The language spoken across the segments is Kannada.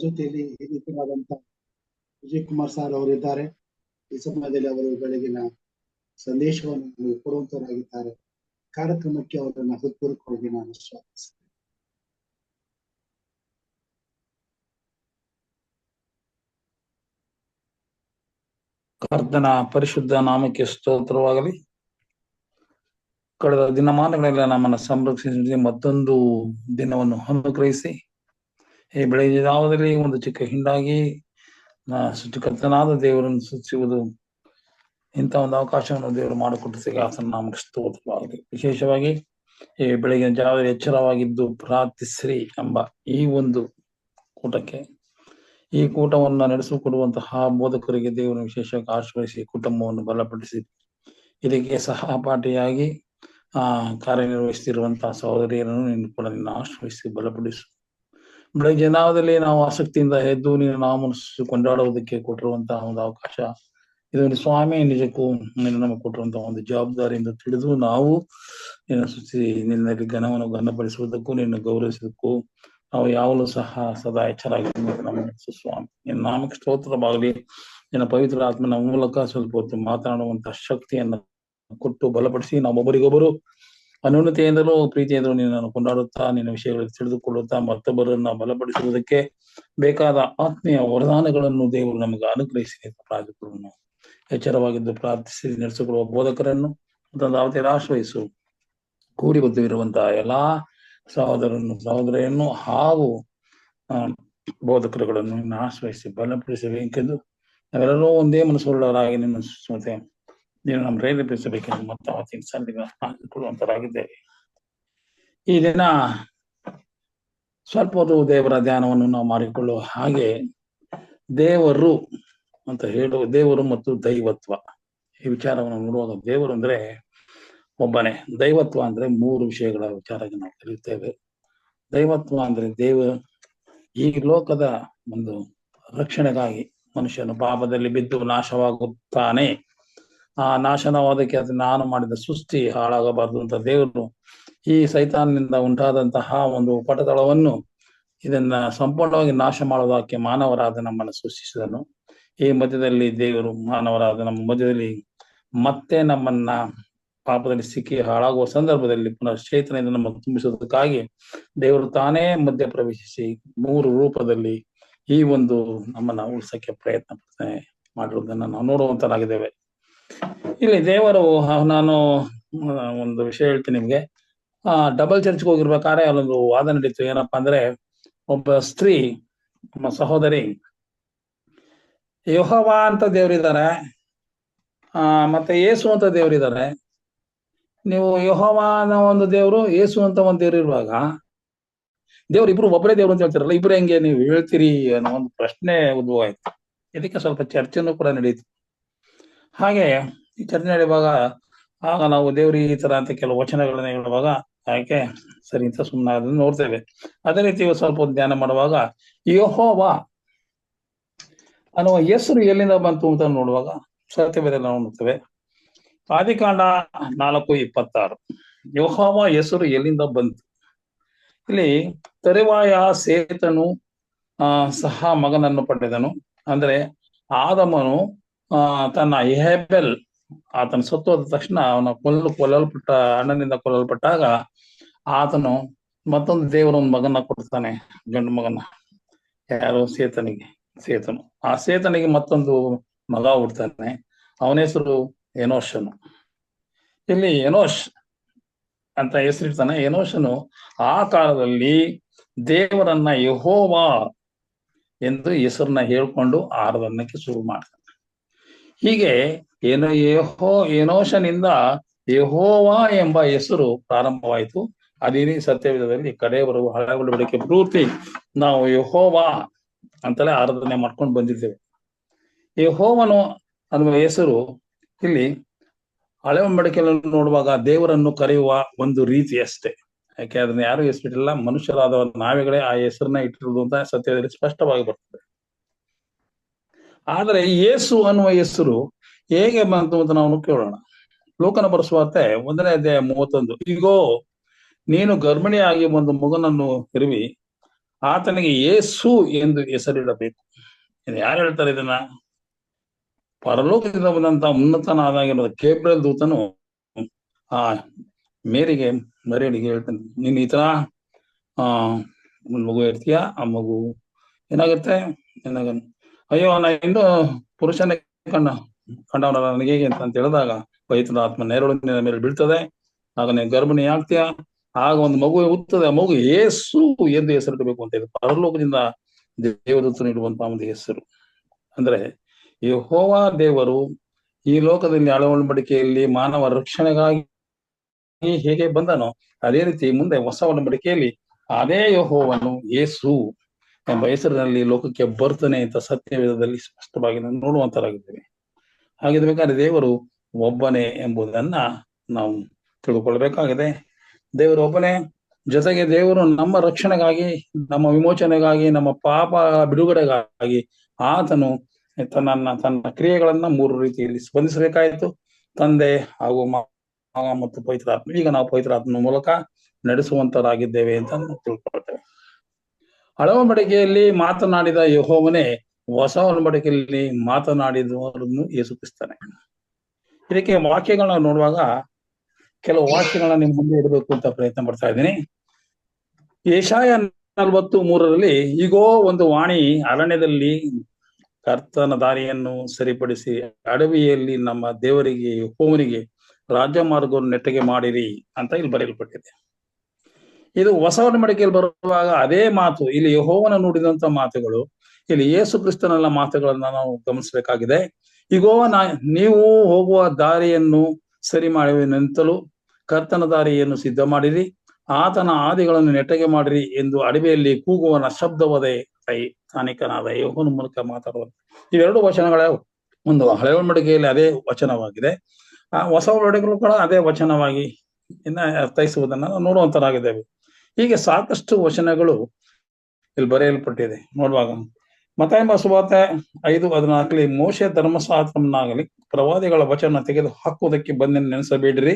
ಜೊತೆಯಲ್ಲಿ ಹಿರಿಯರಾದಂತ ವಿಜಯ್ ಕುಮಾರ್ ಸರ್ ಅವರಿದ್ದಾರೆ. ಈ ಸಮಯದಲ್ಲಿ ಅವರು ಬೆಳಗಿನ ಸಂದೇಶವನ್ನು ಕೊಡುವಂತವರಾಗಿದ್ದಾರೆ. ಕಾರ್ಯಕ್ರಮಕ್ಕೆ ಅವರನ್ನು ಹೃತ್ಪೂರ್ವಕವಾಗಿ ನಾನು ಸ್ವಾಗತಿಸ್ತೇನೆ. ಕರ್ತನ ಪರಿಶುದ್ಧ ನಾಮಕ್ಕೆ ಸ್ತೋತ್ರವಾಗಲಿ. ಕಳೆದ ದಿನಮಾನಗಳೆಲ್ಲ ನಮ್ಮನ್ನು ಸಂರಕ್ಷಿಸಿ ಮತ್ತೊಂದು ದಿನವನ್ನು ಅನುಗ್ರಹಿಸಿ ಈ ಬೆಳಗ್ಗೆ ಜಾವದಲ್ಲಿ ಒಂದು ಚಿಕ್ಕ ಹಿಂಡಾಗಿ ಸೃಷ್ಟಿಕರ್ತನಾದ ದೇವರನ್ನು ಸೃಷ್ಟಿಸುವುದು ಇಂಥ ಒಂದು ಅವಕಾಶವನ್ನು ದೇವರು ಮಾಡಿಕೊಟ್ಟಿಸಿಗೆ ಆತನ ನಾಮಕ್ಕೆ ಸ್ತೋತ್ರವಾಗಲಿ. ವಿಶೇಷವಾಗಿ ಈ ಬೆಳಗಿನ ಜಾವದಲ್ಲಿ ಎಚ್ಚರವಾಗಿದ್ದು ಪ್ರಾರ್ಥಿಸ್ರಿ ಎಂಬ ಈ ಒಂದು ಕೂಟಕ್ಕೆ, ಈ ಕೂಟವನ್ನು ನಡೆಸಿಕೊಡುವಂತಹ ಬೋಧಕರಿಗೆ ದೇವರನ್ನು ವಿಶೇಷವಾಗಿ ಆಶ್ರಯಿಸಿ ಕುಟುಂಬವನ್ನು ಬಲಪಡಿಸಿ ಇದಕ್ಕೆ ಸಹಪಾಠಿಯಾಗಿ ಕಾರ್ಯನಿರ್ವಹಿಸುತ್ತಿರುವಂತಹ ಸಹೋದರಿಯರನ್ನು ನಿನ್ನ ಕೂಡ ನಿನ್ನ ಆಶ್ರಯಿಸಿ ಬಲಪಡಿಸು. ಬೆಳಗ್ಗೆ ಜನಾವದಲ್ಲಿ ನಾವು ಆಸಕ್ತಿಯಿಂದ ಎದ್ದು ನೀನು ನಾಮವನ್ನು ಕೊಂಡಾಡುವುದಕ್ಕೆ ಕೊಟ್ಟಿರುವಂತಹ ಒಂದು ಅವಕಾಶ ಇದೊಂದು ಸ್ವಾಮಿ ನಿಜಕ್ಕೂ ನೀನು ನಮಗೆ ಕೊಟ್ಟಿರುವಂತಹ ಒಂದು ಜವಾಬ್ದಾರಿಯಿಂದ ತಿಳಿದು ನಾವು ನಿನ್ನ ನಿನ್ನಲ್ಲಿ ಘನವನ್ನು ಘನಪಡಿಸುವುದಕ್ಕೂ ನಿನ್ನ ಗೌರವಿಸುವುದಕ್ಕೂ ನಾವು ಯಾವಾಗಲೂ ಸಹ ಸದಾ ಎಚ್ಚರಾಗಿ ನಮ್ಮ ಸ್ವಾಮಿ ನಿನ್ನ ನಾಮಕ್ಕೆ ಸ್ತೋತ್ರವಾಗಲಿ. ನಿನ್ನ ಪವಿತ್ರ ಆತ್ಮನ ಮೂಲಕ ಸ್ವಲ್ಪ ಹೊತ್ತು ಮಾತನಾಡುವಂತಹ ಶಕ್ತಿಯನ್ನು ಕೊಟ್ಟು ಬಲಪಡಿಸಿ ನಾವು ಒಬ್ಬರಿಗೊಬ್ಬರು ಅನ್ಯೋನ್ಯತೆಯಿಂದಲೂ ಪ್ರೀತಿಯಿಂದಲೂ ನಿನ್ನನ್ನು ಕೊಂಡಾಡುತ್ತಾ ನಿನ್ನ ವಿಷಯಗಳನ್ನು ತಿಳಿದುಕೊಳ್ಳುತ್ತಾ ಮತ್ತೊಬ್ಬರನ್ನ ಬಲಪಡಿಸುವುದಕ್ಕೆ ಬೇಕಾದ ಆತ್ಮೀಯ ವರದಾನಗಳನ್ನು ದೇವರು ನಮಗೆ ಅನುಗ್ರಹಿಸಿ ಪ್ರಾರ್ಥಿಗಳನ್ನು ಎಚ್ಚರವಾಗಿದ್ದು ಪ್ರಾರ್ಥಿಸಿ ನಡೆಸಿಕೊಳ್ಳುವ ಬೋಧಕರನ್ನು ಮತ್ತೊಂದು ಆಶ್ರಯಿಸು. ಕೂಡಿ ಬದ್ಧವಿರುವಂತಹ ಎಲ್ಲಾ ಸಹೋದರಿಯನ್ನು ಹಾಗೂ ಬೋಧಕರುಗಳನ್ನು ನಿನ್ನ ಆಶ್ರಯಿಸಿ ಬಲಪಡಿಸಬೇಕೆಂದು ನಾವೆಲ್ಲರೂ ಒಂದೇ ಮನಸ್ಸುಳ್ಳವರಾಗಿ ನಿನ್ನ ಮತ್ತೆ ನೀನು ನಮ್ಮ ಪ್ರೇರೇಪಿಸಬೇಕೆಂದು ಮತ್ತೆ ಸಂಧಿಕೊಳ್ಳುವಂತರಾಗಿದ್ದೇವೆ. ಈ ದಿನ ಸ್ವಲ್ಪ ಹೊತ್ತು ದೇವರ ಧ್ಯಾನವನ್ನು ನಾವು ಮಾಡಿಕೊಳ್ಳುವ ಹಾಗೆ ದೇವರು ಅಂತ ಹೇಳುವ ದೇವರು ಮತ್ತು ದೈವತ್ವ ಈ ವಿಚಾರವನ್ನು ನೋಡುವಾಗ ದೇವರು ಅಂದ್ರೆ ಒಬ್ಬನೇ, ದೈವತ್ವ ಅಂದ್ರೆ ಮೂರು ವಿಷಯಗಳ ವಿಚಾರಕ್ಕೆ ನಾವು ಕಲಿಯುತ್ತೇವೆ. ದೈವತ್ವ ಅಂದ್ರೆ ಈ ಲೋಕದ ಒಂದು ರಕ್ಷಣೆಗಾಗಿ ಮನುಷ್ಯನು ಪಾಪದಲ್ಲಿ ಬಿದ್ದು ನಾಶವಾಗುತ್ತಾನೆ. ಆ ನಾಶನವಾದಕ್ಕೆ ಅದು ನಾನು ಮಾಡಿದ ಸೃಷ್ಟಿ ಹಾಳಾಗಬಾರದು ಅಂತ ದೇವರು ಈ ಸೈತಾನ್ನಿಂದ ಉಂಟಾದಂತಹ ಒಂದು ಉಪಟತಳವನ್ನು ಇದನ್ನ ಸಂಪೂರ್ಣವಾಗಿ ನಾಶ ಮಾಡುವುದಕ್ಕೆ ಮಾನವರಾದ ನಮ್ಮನ್ನು ಸೃಷ್ಟಿಸಿದನು. ಈ ಮಧ್ಯದಲ್ಲಿ ದೇವರು ಮಾನವರಾದ ನಮ್ಮ ಮಧ್ಯದಲ್ಲಿ ಮತ್ತೆ ನಮ್ಮನ್ನ ಪಾಪದಲ್ಲಿ ಸಿಕ್ಕಿ ಹಾಳಾಗುವ ಸಂದರ್ಭದಲ್ಲಿ ಪುನಃ ಚೈತನ್ಯದಿಂದ ನಮ್ಮನ್ನು ತುಂಬಿಸುವುದಕ್ಕಾಗಿ ದೇವರು ತಾನೇ ಮಧ್ಯ ಪ್ರವೇಶಿಸಿ ಮೂರು ರೂಪದಲ್ಲಿ ಈ ಒಂದು ನಮ್ಮನ್ನ ಉಳಿಸಕ್ಕೆ ಪ್ರಯತ್ನ ಮಾಡಿರುವುದನ್ನು ನಾವು ನೋಡುವಂತರಾಗಿದ್ದೇವೆ. ಇಲ್ಲಿ ದೇವರು, ನಾನು ಒಂದು ವಿಷಯ ಹೇಳ್ತೀನಿ ನಿಮ್ಗೆ. ಡಬಲ್ ಚರ್ಚ್ಗೆ ಹೋಗಿರ್ಬೇಕಾದ್ರೆ ಅಲ್ಲೊಂದು ವಾದ ನಡೀತು. ಏನಪ್ಪಾ ಅಂದ್ರೆ, ಒಬ್ಬ ಸ್ತ್ರೀ ನಮ್ಮ ಸಹೋದರಿ ಯೆಹೋವ ಅಂತ ದೇವರಿದ್ದಾರೆ, ಮತ್ತೆ ಯೇಸು ಅಂತ ದೇವರಿದ್ದಾರೆ. ನೀವು ಯೆಹೋವ ಅನ್ನೋ ಒಂದು ದೇವರು, ಯೇಸು ಅಂತ ಒಂದು ದೇವ್ರು ಇರುವಾಗ ದೇವ್ರು ಇಬ್ರು ಒಬ್ಬರೇ ದೇವ್ರು ಅಂತ ಹೇಳ್ತಾರಲ್ಲ, ಇಬ್ರು ಹೆಂಗೆ ನೀವು ಹೇಳ್ತೀರಿ ಅನ್ನೋ ಒಂದು ಪ್ರಶ್ನೆ ಉದ್ಭವ ಆಯ್ತು. ಇದಕ್ಕೆ ಸ್ವಲ್ಪ ಚರ್ಚೆನೂ ಕೂಡ ನಡೀತು. ಹಾಗೆ ಈ ಚರ್ಚೆ ನಡೆಯುವಾಗ ಆಗ ನಾವು ದೇವ್ರಿ ಈ ತರ ಅಂತ ಕೆಲವು ವಚನಗಳನ್ನ ಹೇಳುವಾಗ ಯಾಕೆ ಸರಿ ಅಂತ ಸುಮ್ಮನೆ ಅದನ್ನ ನೋಡ್ತೇವೆ. ಅದೇ ರೀತಿ ಸ್ವಲ್ಪ ಧ್ಯಾನ ಮಾಡುವಾಗ ಯೆಹೋವ ಅನ್ನುವ ಹೆಸರು ಎಲ್ಲಿಂದ ಬಂತು ಅಂತ ನೋಡುವಾಗ ಸತ್ಯವೇದ ನಾವು ನೋಡ್ತೇವೆ. ಆದಿಕಾಂಡ 4:26 ಯೆಹೋವ ಹೆಸರು ಎಲ್ಲಿಂದ ಬಂತು. ಇಲ್ಲಿ ತರುವಾಯ ಸೇತನು ಸಹ ಮಗನನ್ನು ಪಡೆದನು. ಅಂದ್ರೆ ಆದಮನು ತನ್ನ ಹೇಬೆಲ್ ಆತನ ಸತ್ತೋದ ತಕ್ಷಣ ಅವನ ಕೊಲ್ಲಲ್ಪಟ್ಟ ಅಣ್ಣನಿಂದ ಕೊಲ್ಲಲ್ಪಟ್ಟಾಗ ಆತನು ಮತ್ತೊಂದು ದೇವರೊಂದು ಮಗನ ಕೊಡ್ತಾನೆ, ಗಂಡು ಮಗನ. ಯಾರು? ಸೇತನು. ಆ ಸೇತನಿಗೆ ಮತ್ತೊಂದು ಮಗ ಹುಡ್ತಾನೆ, ಅವನ ಹೆಸರು ಎನೋಷನು. ಇಲ್ಲಿ ಎನೋಷ್ ಅಂತ ಹೆಸರಿರ್ತಾನೆ. ಎನೋಷನು ಆ ಕಾಲದಲ್ಲಿ ದೇವರನ್ನ ಯೆಹೋವ ಎಂದು ಹೆಸರನ್ನ ಹೇಳ್ಕೊಂಡು ಆರಾಧನೆಗೆ ಶುರು ಮಾಡ್ತಾನೆ. ಹೀಗೆ ಎನೋಷನಿಂದ ಯೆಹೋವ ಎಂಬ ಹೆಸರು ಪ್ರಾರಂಭವಾಯಿತು. ಅದೇ ಸತ್ಯವೇದದಲ್ಲಿ ಕಡೆಯವರೆಗೂ ಹಳೆ ಒಡಂಬಡಿಕೆ ಪೂರ್ತಿ ನಾವು ಯೆಹೋವ ಅಂತಲೇ ಆರಾಧನೆ ಮಾಡ್ಕೊಂಡು ಬಂದಿದ್ದೇವೆ. ಯೆಹೋವನು ಅನ್ನುವ ಹೆಸರು ಇಲ್ಲಿ ಹಳೆ ಒಡಂಬಡಿಕೆಯನ್ನು ನೋಡುವಾಗ ದೇವರನ್ನು ಕರೆಯುವ ಒಂದು ರೀತಿ ಅಷ್ಟೇ. ಯಾಕೆ ಅದನ್ನ ಯಾರು ಹೆಸರಿಟ್ಟಿಲ್ಲ, ಮನುಷ್ಯರಾದವ ನಾವೆಗಳೇ ಆ ಹೆಸರನ್ನ ಇಟ್ಟಿರುವುದು ಅಂತ ಸತ್ಯದಲ್ಲಿ ಸ್ಪಷ್ಟವಾಗಿ ಬರ್ತದೆ. ಆದರೆ ಯೇಸು ಅನ್ನುವ ಹೆಸರು ಹೇಗೆ ಬಂತು ಅಂತ ನಾವು ಕೇಳೋಣ. ಲೋಕನ ಬರೆಸುವಾರ್ತೆ 1:31 ಈಗೋ ನೀನು ಗರ್ಭಿಣಿಯಾಗಿ ಒಂದು ಮಗನನ್ನು ಹೆರುವಿ, ಆತನಿಗೆ ಯೇಸು ಎಂದು ಹೆಸರಿಡಬೇಕು. ಯಾರು ಹೇಳ್ತಾರೆ ಇದನ್ನ? ಪರಲೋಕದಿಂದ ಬಂದಂತ ಉನ್ನತನಾದಾಗಿರೋದು ಗೇಬ್ರಿಯಲ್ ದೂತನು ಆ ಮರಿಯಳಿಗೆ ಹೇಳ್ತಾನೆ, ನೀನ್ ಈ ತರ ಒಂದ್ ಮಗು ಇರ್ತೀಯ, ಆ ಮಗು ಏನಾಗುತ್ತೆ, ಅಯ್ಯೋ ನಾ ಇನ್ನು ಪುರುಷನೇ ಕಂಡವನ ನನಗೆ ಹೇಗೆ ಅಂತ ಹೇಳಿದಾಗ ಪವಿತ್ರ ಆತ್ಮ ನೇರಳು ನಿನ್ನ ಮೇಲೆ ಬೀಳ್ತದೆ, ಆಗ ನೀನು ಗರ್ಭಿಣಿ ಆಗ್ತೀಯ, ಆಗ ಒಂದು ಮಗು ಹುಟ್ಟುತ್ತದೆ, ಆ ಮಗು ಯೇಸು ಎಂದು ಹೆಸರಿಡಬೇಕು ಅಂತ ಇದೆ. ಪರಲೋಕದಿಂದ ದೇವದೂತನು ಇಡುವಂತಹ ಒಂದು ಹೆಸರು. ಅಂದ್ರೆ ಯೆಹೋವ ದೇವರು ಈ ಲೋಕದಲ್ಲಿ ಒಡಂಬಡಿಕೆಯಲ್ಲಿ ಮಾನವ ರಕ್ಷಣೆಗಾಗಿ ಹೇಗೆ ಬಂದನೋ ಅದೇ ರೀತಿ ಮುಂದೆ ಹೊಸ ಒಡಂಬಡಿಕೆಯಲ್ಲಿ ಅದೇ ಯೆಹೋವನು ಯೇಸು ಎಂಬ ಹೆಸರಿನಲ್ಲಿ ಲೋಕಕ್ಕೆ ಬರ್ತಾನೆ ಅಂತ ಸತ್ಯವೇದದಲ್ಲಿ ಸ್ಪಷ್ಟವಾಗಿ ನೋಡುವಂತರಾಗಿದ್ದೇವೆ. ಹಾಗಿರ್ಬೇಕಾದ್ರೆ ದೇವರು ಒಬ್ಬನೇ ಎಂಬುದನ್ನ ನಾವು ತಿಳ್ಕೊಳ್ಬೇಕಾಗಿದೆ. ದೇವರು ಒಬ್ಬನೇ, ಜೊತೆಗೆ ದೇವರು ನಮ್ಮ ರಕ್ಷಣೆಗಾಗಿ, ನಮ್ಮ ವಿಮೋಚನೆಗಾಗಿ, ನಮ್ಮ ಪಾಪ ಬಿಡುಗಡೆಗಾಗಿ ಆತನು ತನ್ನ ಕ್ರಿಯೆಗಳನ್ನ 3 ರೀತಿಯಲ್ಲಿ ಸ್ಪಂದಿಸಬೇಕಾಯಿತು. ತಂದೆ ಹಾಗೂ ಮತ್ತು ಪವಿತ್ರಾತ್ಮ. ಈಗ ನಾವು ಪವಿತ್ರಾತ್ಮನ ಮೂಲಕ ನಡೆಸುವಂತರಾಗಿದ್ದೇವೆ ಅಂತ ತಿಳ್ಕೊಳ್ತೇವೆ. ಹಳೆ ಒಡಂಬಡಿಕೆಯಲ್ಲಿ ಮಾತನಾಡಿದ ಯೆಹೋವನೇ ಹೊಸ ಒಡಂಬಡಿಕೆಯಲ್ಲಿ ಮಾತನಾಡಿದವರನ್ನು ಯೇಸು ಕ್ರಿಸ್ತನೇ. ಇದಕ್ಕೆ ವಾಕ್ಯಗಳನ್ನ ನೋಡುವಾಗ ಕೆಲವು ವಾಕ್ಯಗಳನ್ನ ನಿಮ್ಮ ಮುಂದೆ ಇಡಬೇಕು ಅಂತ ಪ್ರಯತ್ನ ಪಡ್ತಾ ಇದ್ದೀನಿ. ಯೆಶಾಯ 43 ಈಗೋ ಒಂದು ವಾಣಿ ಅರಣ್ಯದಲ್ಲಿ ಕರ್ತನ ದಾರಿಯನ್ನು ಸರಿಪಡಿಸಿ ಅಡವಿಯಲ್ಲಿ ನಮ್ಮ ದೇವರಿಗೆ ಯೆಹೋವನಿಗೆ ರಾಜ್ಯ ಮಾರ್ಗವನ್ನು ನೆಟ್ಟಗೆ ಮಾಡಿರಿ ಅಂತ ಇಲ್ಲಿ ಬರೆಯಲ್ಪಟ್ಟಿದೆ. ಇದು ಹೊಸ ಒಡಂಬಡಿಕೆಯಲ್ಲಿ ಬರುವಾಗ ಅದೇ ಮಾತು, ಇಲ್ಲಿ ಯೆಹೋವನ ನುಡಿದಂತ ಮಾತುಗಳು, ಇಲ್ಲಿ ಯೇಸು ಕ್ರಿಸ್ತನೆಲ್ಲ ಮಾತುಗಳನ್ನ ನಾವು ಗಮನಿಸಬೇಕಾಗಿದೆ. ಈಗೋ ನೀವು ಹೋಗುವ ದಾರಿಯನ್ನು ಸರಿ ಮಾಡುವೆನೆಂತಲೂ ಕರ್ತನ ದಾರಿಯನ್ನು ಸಿದ್ಧ ಮಾಡಿರಿ, ಆತನ ಆದಿಗಳನ್ನು ನೆಟ್ಟಗೆ ಮಾಡಿರಿ ಎಂದು ಅಡವಿಯಲ್ಲಿ ಕೂಗುವನ ಶಬ್ದವದೇ ಸ್ಥಾನಿಕನಾದ ಯೆಹೋವನ ಮೂಲಕ ಮಾತಾಡುವಂತ ಇವೆರಡು ವಚನಗಳ ಒಂದು ಹಳೆ ಒಡಂಬಡಿಕೆಯಲ್ಲಿ ಅದೇ ವಚನವಾಗಿದೆ. ಆ ಹೊಸ ಒಡಂಬಡಿಕೆಗಳು ಕೂಡ ಅದೇ ವಚನವಾಗಿ ಅರ್ಥೈಸುವುದನ್ನ ನಾವು ನೋಡುವಂತರಾಗಿದ್ದೇವೆ. ಹೀಗೆ ಸಾಕಷ್ಟು ವಚನಗಳು ಇಲ್ಲಿ ಬರೆಯಲ್ಪಟ್ಟಿದೆ. ನೋಡುವಾಗ ಮತ್ತಾಯ ಸುವಾರ್ತೆ 5:14 ಮೋಶೆ ಧರ್ಮಶಾಸ್ತ್ರವನ್ನಾಗಲಿ ಪ್ರವಾದಿಗಳ ವಚನ ತೆಗೆದು ಹಾಕುವುದಕ್ಕೆ ಬಂದೆನು ನೆನೆಸಬೇಡಿರಿ,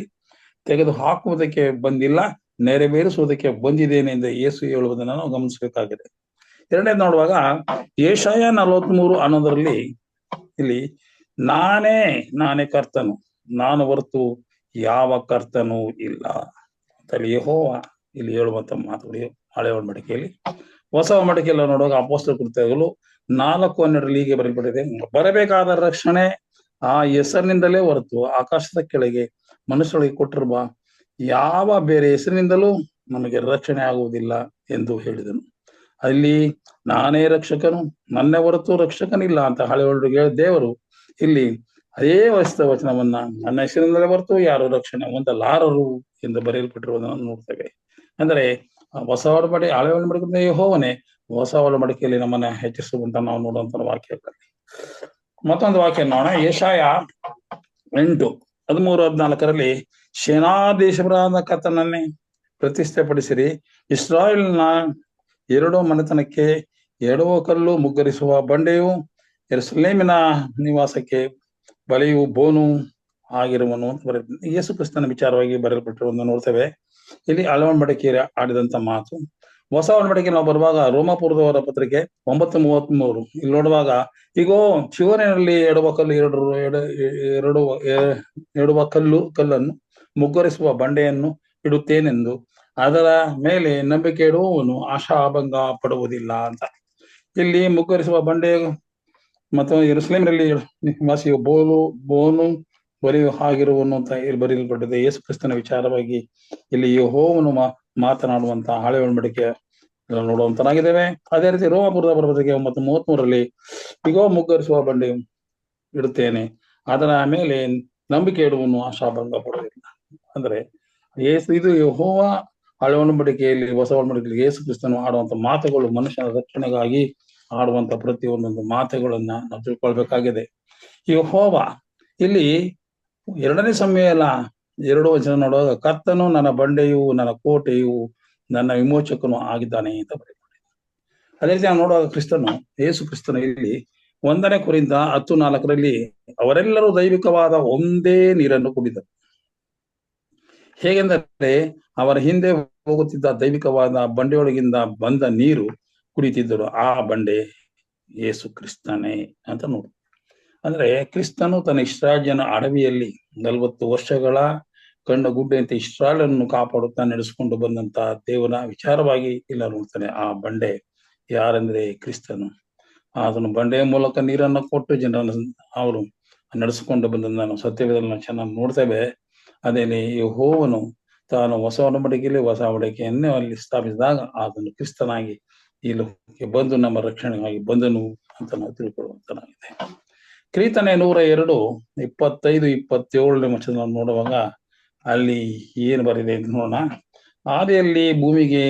ತೆಗೆದು ಹಾಕುವುದಕ್ಕೆ ಬಂದಿಲ್ಲ, ನೆರವೇರಿಸುವುದಕ್ಕೆ ಬಂದಿದ್ದೇನೆ ಎಂದು ಯೇಸು ಹೇಳುವುದನ್ನು ನಾವು ಗಮನಿಸಬೇಕಾಗಿದೆ. ಎರಡನೇದು ನೋಡುವಾಗ ಯೆಶಾಯ 43:11 ಇಲ್ಲಿ ನಾನೇ ಕರ್ತನು, ನಾನು ಹೊರತು ಯಾವ ಕರ್ತನೂ ಇಲ್ಲ ಅಂತ ಯೆಹೋವ ಇಲ್ಲಿ ಹೇಳುವಂತ ಮಾತುಗಳು ಹಳೆ ಒಡಂಬಡಿಕೆಯಲ್ಲಿ. ಹೊಸ ಒಡಂಬಡಿಕೆಯಲ್ಲಿ ನೋಡುವಾಗ ಅಪೊಸ್ತಲ ಕೃತ್ಯಗಳು 4:12 ಹೀಗೆ ಬರೆಯಲ್ಪಟ್ಟಿದೆ, ಬರಬೇಕಾದ ರಕ್ಷಣೆ ಆ ಹೆಸರಿನಿಂದಲೇ ಹೊರತು ಆಕಾಶದ ಕೆಳಗೆ ಮನುಷ್ಯರಿಗೆ ಕೊಟ್ಟಿರುವ ಯಾವ ಬೇರೆ ಹೆಸರಿನಿಂದಲೂ ನಮಗೆ ರಕ್ಷಣೆ ಆಗುವುದಿಲ್ಲ ಎಂದು ಹೇಳಿದನು. ಅಲ್ಲಿ ನಾನೇ ರಕ್ಷಕನು, ನನ್ನೇ ಹೊರತು ರಕ್ಷಕನಿಲ್ಲ ಅಂತ ಹಳೆ ಒಡಂಬಡಿಕೆ ದೇವರು ಇಲ್ಲಿ ಅದೇ ವಚನವನ್ನ ನನ್ನ ಹೆಸರಿನಿಂದಲೇ ಹೊರತು ಯಾರು ರಕ್ಷಣೆ ಹೊಂದಲಾರರು ಎಂದು ಬರೆಯಲ್ಪಟ್ಟಿರುವುದನ್ನು ನೋಡ್ತೇವೆ. ಅಂದ್ರೆ ಹೊಸ ಒಡಂಬಡಿಕೆ ಹಳೆ ಒಡಂಬಡಿಕೆ ಯೆಹೋವನೇ ಹೊಸ ಒಡಂಬಡಿಕೆಯಲ್ಲಿ ನಮ್ಮನ್ನ ಹೆಚ್ಚಿಸುವಂತ ನಾವು ನೋಡುವಂತ ವಾಕ್ಯಗಳಲ್ಲಿ ಮತ್ತೊಂದು ವಾಕ್ಯ ನೋಡೋಣ. ಯೆಶಾಯ 8:13-14 ಸೇನಾಧೀಶ್ವರನಾದ ಕರ್ತನನ್ನೇ ಪ್ರತಿಷ್ಠೆಪಡಿಸಿರಿ, ಇಸ್ರಾಯೇಲಿನ 2 ಮನೆತನಕ್ಕೆ ಎಡವ ಕಲ್ಲು ಮುಗ್ಗರಿಸುವ ಬಂಡೆಯು, ಯೆರೂಸಲೇಮಿನ ನಿವಾಸಕ್ಕೆ ಬಲಿಯು ಬೋನು ಆಗಿರುವನು ಅಂತ ಬರೆದ ಯೇಸು ಕ್ರಿಸ್ತನ ವಿಚಾರವಾಗಿ ಬರೆಯಲ್ಪಟ್ಟಿರುವುದನ್ನು ನೋಡ್ತೇವೆ. ಇಲ್ಲಿ ಹಳೆ ಒಡಂಬಡಿಕೆ ಆಡಿದಂತ ಮಾತು. ಹೊಸ ಒಡಂಬಡಿಕೆ ನಾವು ಬರುವಾಗ ರೋಮಾಪುರದವರ ಪತ್ರಿಕೆ 9:33 ಇಲ್ಲಿ ನೋಡುವಾಗ ಈಗೋ ಶಿವನಿನಲ್ಲಿ ಎಡುವ ಕಲ್ಲನ್ನು ಮುಗ್ಗರಿಸುವ ಬಂಡೆಯನ್ನು ಇಡುತ್ತೇನೆಂದು ಅದರ ಮೇಲೆ ನಂಬಿಕೆ ಇಡುವವನು ಆಶಾಭಂಗ ಪಡುವುದಿಲ್ಲ ಅಂತ. ಇಲ್ಲಿ ಮುಗ್ಗರಿಸುವ ಬಂಡೆ ಮತ್ತು ಯೆರೂಸಲೇಮಿನಲ್ಲಿ ನಿವಾಸಿಯು ಬೋನು ಬಲಿಯು ಆಗಿರುವನು ಅಂತ ಇಲ್ಲಿ ಬರೆಯಲ್ಪಟ್ಟಿದೆ. ಯೇಸು ಕ್ರಿಸ್ತನ ವಿಚಾರವಾಗಿ ಇಲ್ಲಿ ಯೆಹೋವನು ಮಾತನಾಡುವಂತ ಹಳೆ ಒಡಂಬಡಿಕೆ ನೋಡುವಂತನಾಗಿದ್ದೇವೆ. ಅದೇ ರೀತಿ ರೋಮಾಪುರದ ಪತ್ರಿಕೆ 9:33 ಈಗೋ ಮುಗ್ಗರಿಸುವ ಬಂಡೆ ಇಡುತ್ತೇನೆ, ಅದರ ಮೇಲೆ ನಂಬಿಕೆ ಇಡುವನು ಆಶಾಭಂಗ ಪಡುವುದಿಲ್ಲ. ಅಂದ್ರೆ ಇದು ಯೆಹೋವ ಹಳೆ ಒಡಂಬಡಿಕೆಯಲ್ಲಿ ಹೊಸ ಒಡಂಬಡಿಕೆಯಲ್ಲಿ ಯೇಸು ಕ್ರಿಸ್ತನು ಆಡುವಂತ ಮಾತುಗಳು ಮನುಷ್ಯನ ರಕ್ಷಣೆಗಾಗಿ ಆಡುವಂತ ಪ್ರತಿಯೊಂದೊಂದು ಮಾತುಗಳನ್ನ ನಾವು ತಿಳ್ಕೊಳ್ಬೇಕಾಗಿದೆ. ಯೆಹೋವ ಇಲ್ಲಿ 2ನೇ ಸಮುವೇಲ 2 ವಚನ ನೋಡುವಾಗ ಕರ್ತನು ನನ್ನ ಬಂಡೆಯು, ನನ್ನ ಕೋಟೆಯು, ನನ್ನ ವಿಮೋಚಕನು ಆಗಿದ್ದಾನೆ ಅಂತ ಬರೆಯಲ್ಪಟ್ಟಿದೆ. ಅದೇ ರೀತಿ ನಾವು ನೋಡುವಾಗ ಕ್ರಿಸ್ತನು ಯೇಸು ಕ್ರಿಸ್ತನು ಇಲ್ಲಿ 1ನೇ ಕೊರಿಂಥ 10:4 ಅವರೆಲ್ಲರೂ ದೈವಿಕವಾದ ಒಂದೇ ನೀರನ್ನು ಕುಡಿದರು. ಹೇಗೆಂದರೆ ಅವರ ಹಿಂದೆ ಹೋಗುತ್ತಿದ್ದ ದೈವಿಕವಾದ ಬಂಡೆಯೊಳಗಿಂದ ಬಂದ ನೀರು ಕುಡಿತಿದ್ದರು ಆ ಬಂಡೆ ಯೇಸು ಕ್ರಿಸ್ತನೇ ಅಂತ ನೋಡಿ. ಅಂದ್ರೆ ಕ್ರಿಸ್ತನು ತನ್ನ ಇಸ್ರಾಯೇಲ್ ಜನ ಅಡವಿಯಲ್ಲಿ 40 ವರ್ಷಗಳ ಕಂಡ ಗುಡ್ಡೆಯಂತೆ ಇಸ್ರಾಯೇಲನ್ನು ಕಾಪಾಡುತ್ತಾ ನಡೆಸಿಕೊಂಡು ಬಂದಂತ ದೇವರ ವಿಚಾರವಾಗಿ ಇಲ್ಲ ನೋಡ್ತಾನೆ. ಆ ಬಂಡೆ ಯಾರಂದ್ರೆ ಕ್ರಿಸ್ತನು. ಅದನ್ನು ಬಂಡೆಯ ಮೂಲಕ ನೀರನ್ನು ಕೊಟ್ಟು ಜನರನ್ನು ಅವರು ನಡೆಸಿಕೊಂಡು ಬಂದನ್ನು ನಾವು ಸತ್ಯವೇದದಲ್ಲಿ ಚೆನ್ನಾಗಿ ನೋಡ್ತೇವೆ. ಅದೇನೆ ಯೆಹೋವನು ತಾನು ಹೊಸ ಒಡಂಬಡಿಕೆಯಲ್ಲಿ ಹೊಸ ಒಡಂಬಡಿಕೆಯನ್ನು ಅಲ್ಲಿ ಸ್ಥಾಪಿಸಿದಾಗ ಅದನ್ನು ಕ್ರಿಸ್ತನಾಗಿ ಈ ಲೋಕಕ್ಕೆ ಬಂದು ನಮ್ಮ ರಕ್ಷಣೆಗಾಗಿ ಬಂದನು ಅಂತ ನಾವು ತಿಳ್ಕೊಳ್ಳುವಂತನಾಗಿದೆ. ಕೀರ್ತನೆ 102 25 27ನೇ ವಚನ ನೋಡುವಾಗ ಅಲ್ಲಿ ಏನು ಬರಿದೆ ಅಂತ ನೋಡೋಣ. ಆದಿಯಲ್ಲಿ ಭೂಮಿಗೆ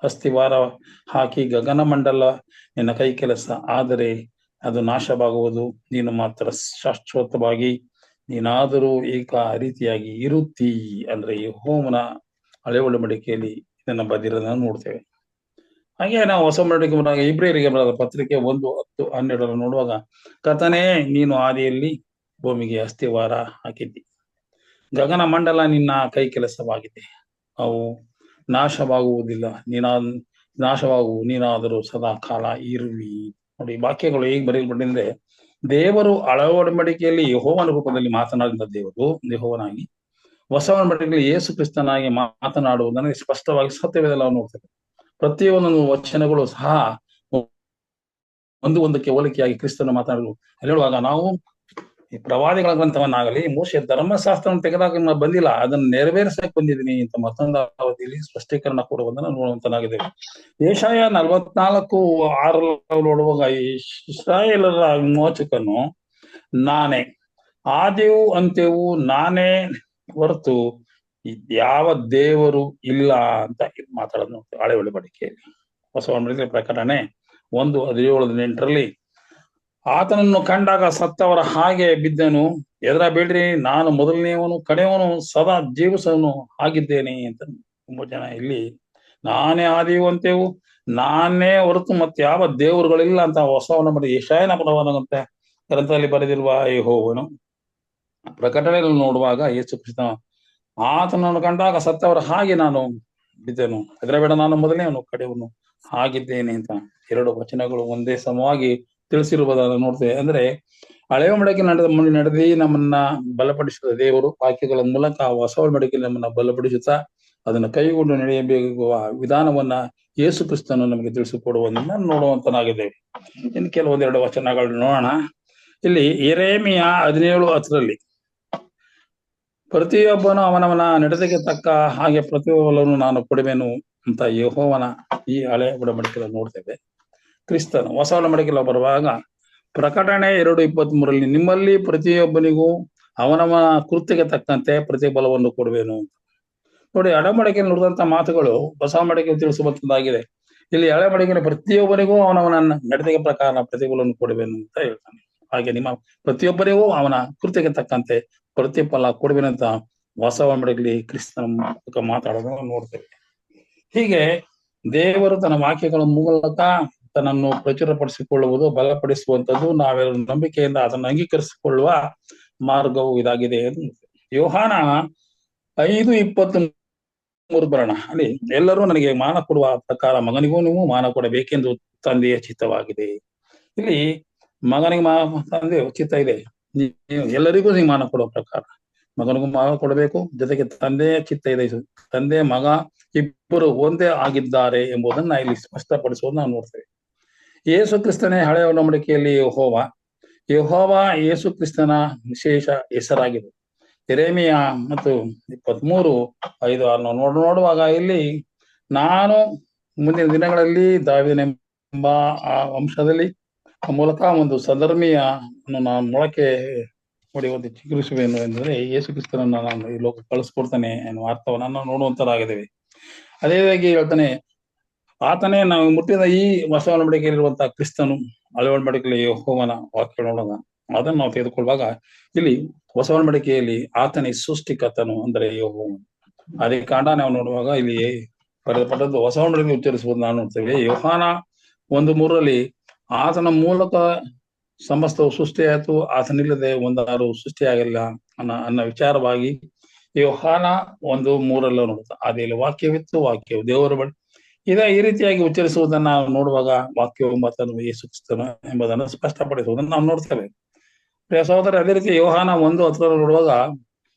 ಅಸ್ಥಿವಾರ ಹಾಕಿ ಗಗನಮಂಡಲ ನಿನ್ನ ಕೈ ಕೆಲಸ, ಆದರೆ ಅದು ನಾಶವಾಗುವುದು, ನೀನು ಮಾತ್ರ ಶಾಶ್ವತವಾಗಿ ನೀನಾದರೂ ಏಕ ರೀತಿಯಾಗಿ ಇರುತ್ತೀ. ಅಂದ್ರೆ ಯೆಹೋವನ ಹಳೆ ಒಡಂಬಡಿಕೆಯಲ್ಲಿ ಇದನ್ನ ಬದಿರೋದನ್ನ ನೋಡ್ತೇವೆ. ಹಾಗೆ ನಾವು ಹೊಸ ಒಡಂಬಡಿಕೆ ಇಬ್ರಿಯರಿಗೆ ಬರೆದ ಪತ್ರಿಕೆ 1:10-12 ನೋಡುವಾಗ, ಕರ್ತನೇ ನೀನು ಆದಿಯಲ್ಲಿ ಭೂಮಿಗೆ ಅಸ್ಥಿವಾರ ಹಾಕಿದ್ದಿ, ಗಗನ ಮಂಡಲ ನಿನ್ನ ಕೈ ಕೆಲಸವಾಗಿದೆ, ಅವು ನಾಶವಾಗುವುದಿಲ್ಲ, ನೀನಾದರೂ ಸದಾ ಕಾಲ ಇರುವಿ. ನೋಡಿ, ವಾಕ್ಯಗಳು ಹೇಗೆ ಬರೆಯಲ್ಪಟ್ಟಿದ್ರೆ, ದೇವರು ಹಳೆ ಒಡಂಬಡಿಕೆಯಲ್ಲಿ ಯೆಹೋವನ ರೂಪದಲ್ಲಿ ಮಾತನಾಡಿದ ದೇವರು ಯೆಹೋವನಾಗಿ, ಹೊಸ ಒಡಂಬಡಿಕೆಯಲ್ಲಿ ಯೇಸು ಕ್ರಿಸ್ತನಾಗಿ ಮಾತನಾಡುವುದನ್ನು ಸ್ಪಷ್ಟವಾಗಿ ಸತ್ಯವೇದದಲ್ಲಿ ನಾವು ನೋಡ್ತೇವೆ. ಪ್ರತಿಯೊಂದು ವಚನಗಳು ಸಹ ಒಂದಕ್ಕೆ ಹೋಲಿಕೆಯಾಗಿ ಕ್ರಿಸ್ತನ ಮಾತನಾಡಲು ಹೇಳುವಾಗ, ನಾವು ಈ ಪ್ರವಾದಿಗಳ ಗ್ರಂಥವನ್ನಾಗಲಿ ಮೋಶೆಯ ಧರ್ಮಶಾಸ್ತ್ರವನ್ನು ತೆಗೆದಾಗ ಬಂದಿಲ್ಲ, ಅದನ್ನು ನೆರವೇರಿಸಕ್ಕೆ ಬಂದಿದ್ದೀನಿ ಅಂತ ಮತ್ತೊಂದು ಅವಧಿಯಲ್ಲಿ ಸ್ಪಷ್ಟೀಕರಣ ಕೊಡುವುದನ್ನು ನೋಡುವಂತನಾಗಿದೆ. ಯೆಶಾಯ 44:6 ನೋಡುವಾಗ, ಇಸ್ರಾಯೇಲರ ವಿಮೋಚಕನು ನಾನೇ, ಆದಿಯೂ ಅಂತ್ಯವೂ ನಾನೇ ಹೊರತು ಯಾವ ದೇವರು ಇಲ್ಲ ಅಂತ ಮಾತಾಡೋದು ನೋಡ್ತೇವೆ ಹಳೆ ಒಡಂಬಡಿಕೆಯಲ್ಲಿ. ಹೊಸ ಒಡಂಬಡಿಕೆ ಪ್ರಕಟಣೆ 1:17-18 ಆತನನ್ನು ಕಂಡಾಗ ಸತ್ತವರ ಹಾಗೆ ಬಿದ್ದನು, ಹೆದರಬೇಡ್ರಿ, ನಾನು ಮೊದಲನೆಯವನು ಕಡೆಯವನು ಸದಾ ಜೀವಿಸವನು ಆಗಿದ್ದೇನೆ ಅಂತ. ತುಂಬ ಜನ ಇಲ್ಲಿ ನಾನೇ ಆದಿಯೂ ಅಂತ್ಯವೂ ನಾನೇ ಹೊರತು ಮತ್ತೆ ಯಾವ ದೇವರುಗಳಿಲ್ಲ ಅಂತ ಹೊಸ ಒಡಂಬಡಿಕೆ ಯೆಶಾಯನ ಪ್ರವಾದನಂತ ಗ್ರಂಥದಲ್ಲಿ ಬರೆದಿರುವ ಯೆಹೋವನು ಪ್ರಕಟಣೆಯಲ್ಲಿ ನೋಡುವಾಗ, ಯೇಸು ಕ್ರಿಸ್ತ ಆತನನ್ನು ಕಂಡಾಗ ಸತ್ತವರ ಹಾಗೆ ನಾನು ಬಿದ್ದೆನು, ಹೆದರಬೇಡ, ನಾನು ಮೊದಲನೆಯವನು ಕಡೆಯವನು ಆಗಿದ್ದೇನೆ ಅಂತ 2 ವಚನಗಳು ಒಂದೇ ಸಮವಾಗಿ ತಿಳಿಸಿರುವುದನ್ನು ನೋಡ್ತೇವೆ. ಅಂದ್ರೆ ಹಳೆ ಒಡಂಬಡಿಕೆ ನಡೆದಿ ನಮ್ಮನ್ನ ಬಲಪಡಿಸಿದ ದೇವರು ವಾಕ್ಯಗಳ ಮೂಲಕ ಹೊಸ ಒಡಂಬಡಿಕೆಯಲ್ಲಿ ನಮ್ಮನ್ನ ಬಲಪಡಿಸುತ್ತಾ ಅದನ್ನ ಕೈಗೊಂಡು ನಡೆಯಬೇಕುವ ವಿಧಾನವನ್ನ ಯೇಸು ಕ್ರಿಸ್ತನು ನಮಗೆ ತಿಳಿಸಿಕೊಡುವುದನ್ನ ನೋಡುವಂತನಾಗಿದ್ದೇವೆ. ಇನ್ನು ಕೆಲವೊಂದೆರಡು ವಚನಗಳು ನೋಡೋಣ. ಇಲ್ಲಿ ಯೆರೆಮೀಯ 17:10 ಪ್ರತಿಯೊಬ್ಬನು ಅವನವನ ನಡತೆಗೆ ತಕ್ಕ ಹಾಗೆ ಪ್ರತಿಯೊಬ್ಬನು ನಾನು ಕೊಡುವೆನು ಅಂತ ಯೆಹೋವನ ಈ ಹಳೆ ಒಡಂಬಡಿಕೆಯಲ್ಲಿ ನೋಡ್ತೇವೆ. ಕ್ರಿಸ್ತನು ಹೊಸ ಒಡಂಬಡಿಕೆಯಲ್ಲಿ ಬರುವಾಗ ಪ್ರಕಟಣೆ 2:23 ನಿಮ್ಮಲ್ಲಿ ಪ್ರತಿಯೊಬ್ಬನಿಗೂ ಅವನವನ ಕೃತ್ಯಕ್ಕೆ ತಕ್ಕಂತೆ ಪ್ರತಿಫಲವನ್ನು ಕೊಡುವೆನು. ನೋಡಿ, ಹಳೆಮಡಿಕೆಯಲ್ಲಿ ನುಡಿದಂತ ಮಾತುಗಳು ಹೊಸ ಒಡಂಬಡಿಕೆಯಲ್ಲಿ ತಿಳಿಸುವಂತದ್ದಾಗಿದೆ. ಇಲ್ಲಿ ಹಳೆಮಡಿಕೆಯಲ್ಲಿ ಪ್ರತಿಯೊಬ್ಬನಿಗೂ ಅವನವನ ನಡತೆಗೆ ಪ್ರಕಾರ ಪ್ರತಿಫಲವನ್ನು ಕೊಡುವೆನು ಅಂತ ಹೇಳ್ತಾನೆ. ಹಾಗೆ ನಿಮ್ಮ ಪ್ರತಿಯೊಬ್ಬರಿಗೂ ಅವನ ಕೃತ್ಯಕ್ಕೆ ತಕ್ಕಂತೆ ಪ್ರತಿಫಲ ಕೊಡುವೆನಂತ ಹೊಸ ಒಡಂಬಡಿಕೆಯಲ್ಲಿ ಕ್ರಿಸ್ತನ ಮಾತಾಡೋದನ್ನು ನೋಡ್ತೇವೆ. ಹೀಗೆ ದೇವರು ತನ್ನ ವಾಕ್ಯಗಳ ಮೂಲಕ ತನ್ನನ್ನು ಪ್ರಚುರಪಡಿಸಿಕೊಳ್ಳುವುದು, ಬಲಪಡಿಸುವಂಥದ್ದು, ನಾವೆಲ್ಲ ನಂಬಿಕೆಯಿಂದ ಅದನ್ನು ಅಂಗೀಕರಿಸಿಕೊಳ್ಳುವ ಮಾರ್ಗವು ಇದಾಗಿದೆ. ಯೋಹಾನ 5:23 ಬರೋಣ. ಅಲ್ಲಿ ಎಲ್ಲರೂ ನನಗೆ ಮಾನ ಕೊಡುವ ಪ್ರಕಾರ ಮಗನಿಗೂ ನೀವು ಮಾನ ಕೊಡಬೇಕೆಂದು ತಂದೆಯ ಚಿತ್ತವಾಗಿದೆ. ಇಲ್ಲಿ ಮಗನಿಗೆ ತಂದೆಯ ಚಿತ್ತ ಇದೆ, ಎಲ್ಲರಿಗೂ ನೀವು ಮಾನ ಕೊಡುವ ಪ್ರಕಾರ ಮಗನಿಗೂ ಮಾನ ಕೊಡಬೇಕು, ಜೊತೆಗೆ ತಂದೆಯ ಚಿತ್ತ ಇದೆ. ತಂದೆ ಮಗ ಇಬ್ಬರು ಒಂದೇ ಆಗಿದ್ದಾರೆ ಎಂಬುದನ್ನ ಇಲ್ಲಿ ಸ್ಪಷ್ಟಪಡಿಸುವುದು ನಾವು ನೋಡ್ತೇವೆ. ಯೇಸು ಕ್ರಿಸ್ತನೇ ಹಳೆಯ ಒಡಂಬಡಿಕೆಯಲ್ಲಿ ಯೆಹೋವ ಯೇಸು ಕ್ರಿಸ್ತನ ವಿಶೇಷ ಹೆಸರಾಗಿದೆ. ಯೆರೆಮೀಯ 23:5-6 ನೋಡುವಾಗ ಇಲ್ಲಿ ನಾನು ಮುಂದಿನ ದಿನಗಳಲ್ಲಿ ದಾವೀದನೆಂಬ ಆ ವಂಶದಲ್ಲಿ ಮೂಲಕ ಒಂದು ಸಧರ್ಮಿಯ ನಾನು ಮೊಳಕೆ ಹೊಡೆಯುವಂತೆ ಚಿಗುರಿಸುವೆನು ಎಂದರೆ ಯೇಸು ಕ್ರಿಸ್ತನನ್ನ ನಾನು ಈ ಲೋಕ ಕಳಿಸ್ಕೊಡ್ತಾನೆ ಎನ್ನುವ ಅರ್ಥವನ್ನ ನೋಡುವಂತರಾಗಿದ್ದೇವೆ. ಅದೇದಾಗಿ ಹೇಳ್ತಾನೆ, ಆತನೇ ನಾವು ಮುಟ್ಟಿದ ಈ ಹೊಸ ಒಡಂಬಡಿಕೆಯಲ್ಲಿರುವಂತಹ ಕ್ರಿಸ್ತನು ಹಳೆ ಒಡಂಬಡಿಕೆಯಲ್ಲಿ ಯೆಹೋವನ ವಾಕ್ಯ ನೋಡೋಣ. ಅದನ್ನು ನಾವು ತೆಗೆದುಕೊಳ್ಳುವಾಗ ಇಲ್ಲಿ ಹೊಸ ಒಡಂಬಡಿಕೆಯಲ್ಲಿ ಆತನೇ ಸೃಷ್ಟಿಕರ್ತನು ಅಂದರೆ ಯೆಹೋವನು. ಅದೇ ಕಾಂಡ ನಾವು ನೋಡುವಾಗ ಇಲ್ಲಿ ಬರೆದಪಟ್ಟದ್ದು ಹೊಸ ಒಡಂಬಡಿಕೆ ಉಚ್ಚರಿಸುವುದು ನಾವು ನೋಡ್ತೇವೆ. ಯೋಹಾನ 1:3 ಆತನ ಮೂಲಕ ಸಮಸ್ತವು ಸೃಷ್ಟಿಯಾಯಿತು, ಆತನಿಲ್ಲದೆ ಒಂದಾರು ಸೃಷ್ಟಿಯಾಗಿಲ್ಲ ಅನ್ನೋ ವಿಚಾರವಾಗಿ ಯೋಹಾನ 1:3 ನೋಡುತ್ತೆ. ಅದೇ ವಾಕ್ಯವಿತ್ತು, ವಾಕ್ಯವು ದೇವರ ಬಳಿ ಈ ರೀತಿಯಾಗಿ ಉಚ್ಚರಿಸುವುದನ್ನು ನಾವು ನೋಡುವಾಗ ವಾಕ್ಯವು ಮತನು ಯೇಸು ಕ್ರಿಸ್ತನು ಎಂಬುದನ್ನು ಸ್ಪಷ್ಟಪಡಿಸುವುದನ್ನು ನಾವು ನೋಡ್ತೇವೆ. ಪ್ರಿಯ ಸಹೋದರ, ಅದೇ ರೀತಿ ಯೋಹಾನ 1:10 ನೋಡುವಾಗ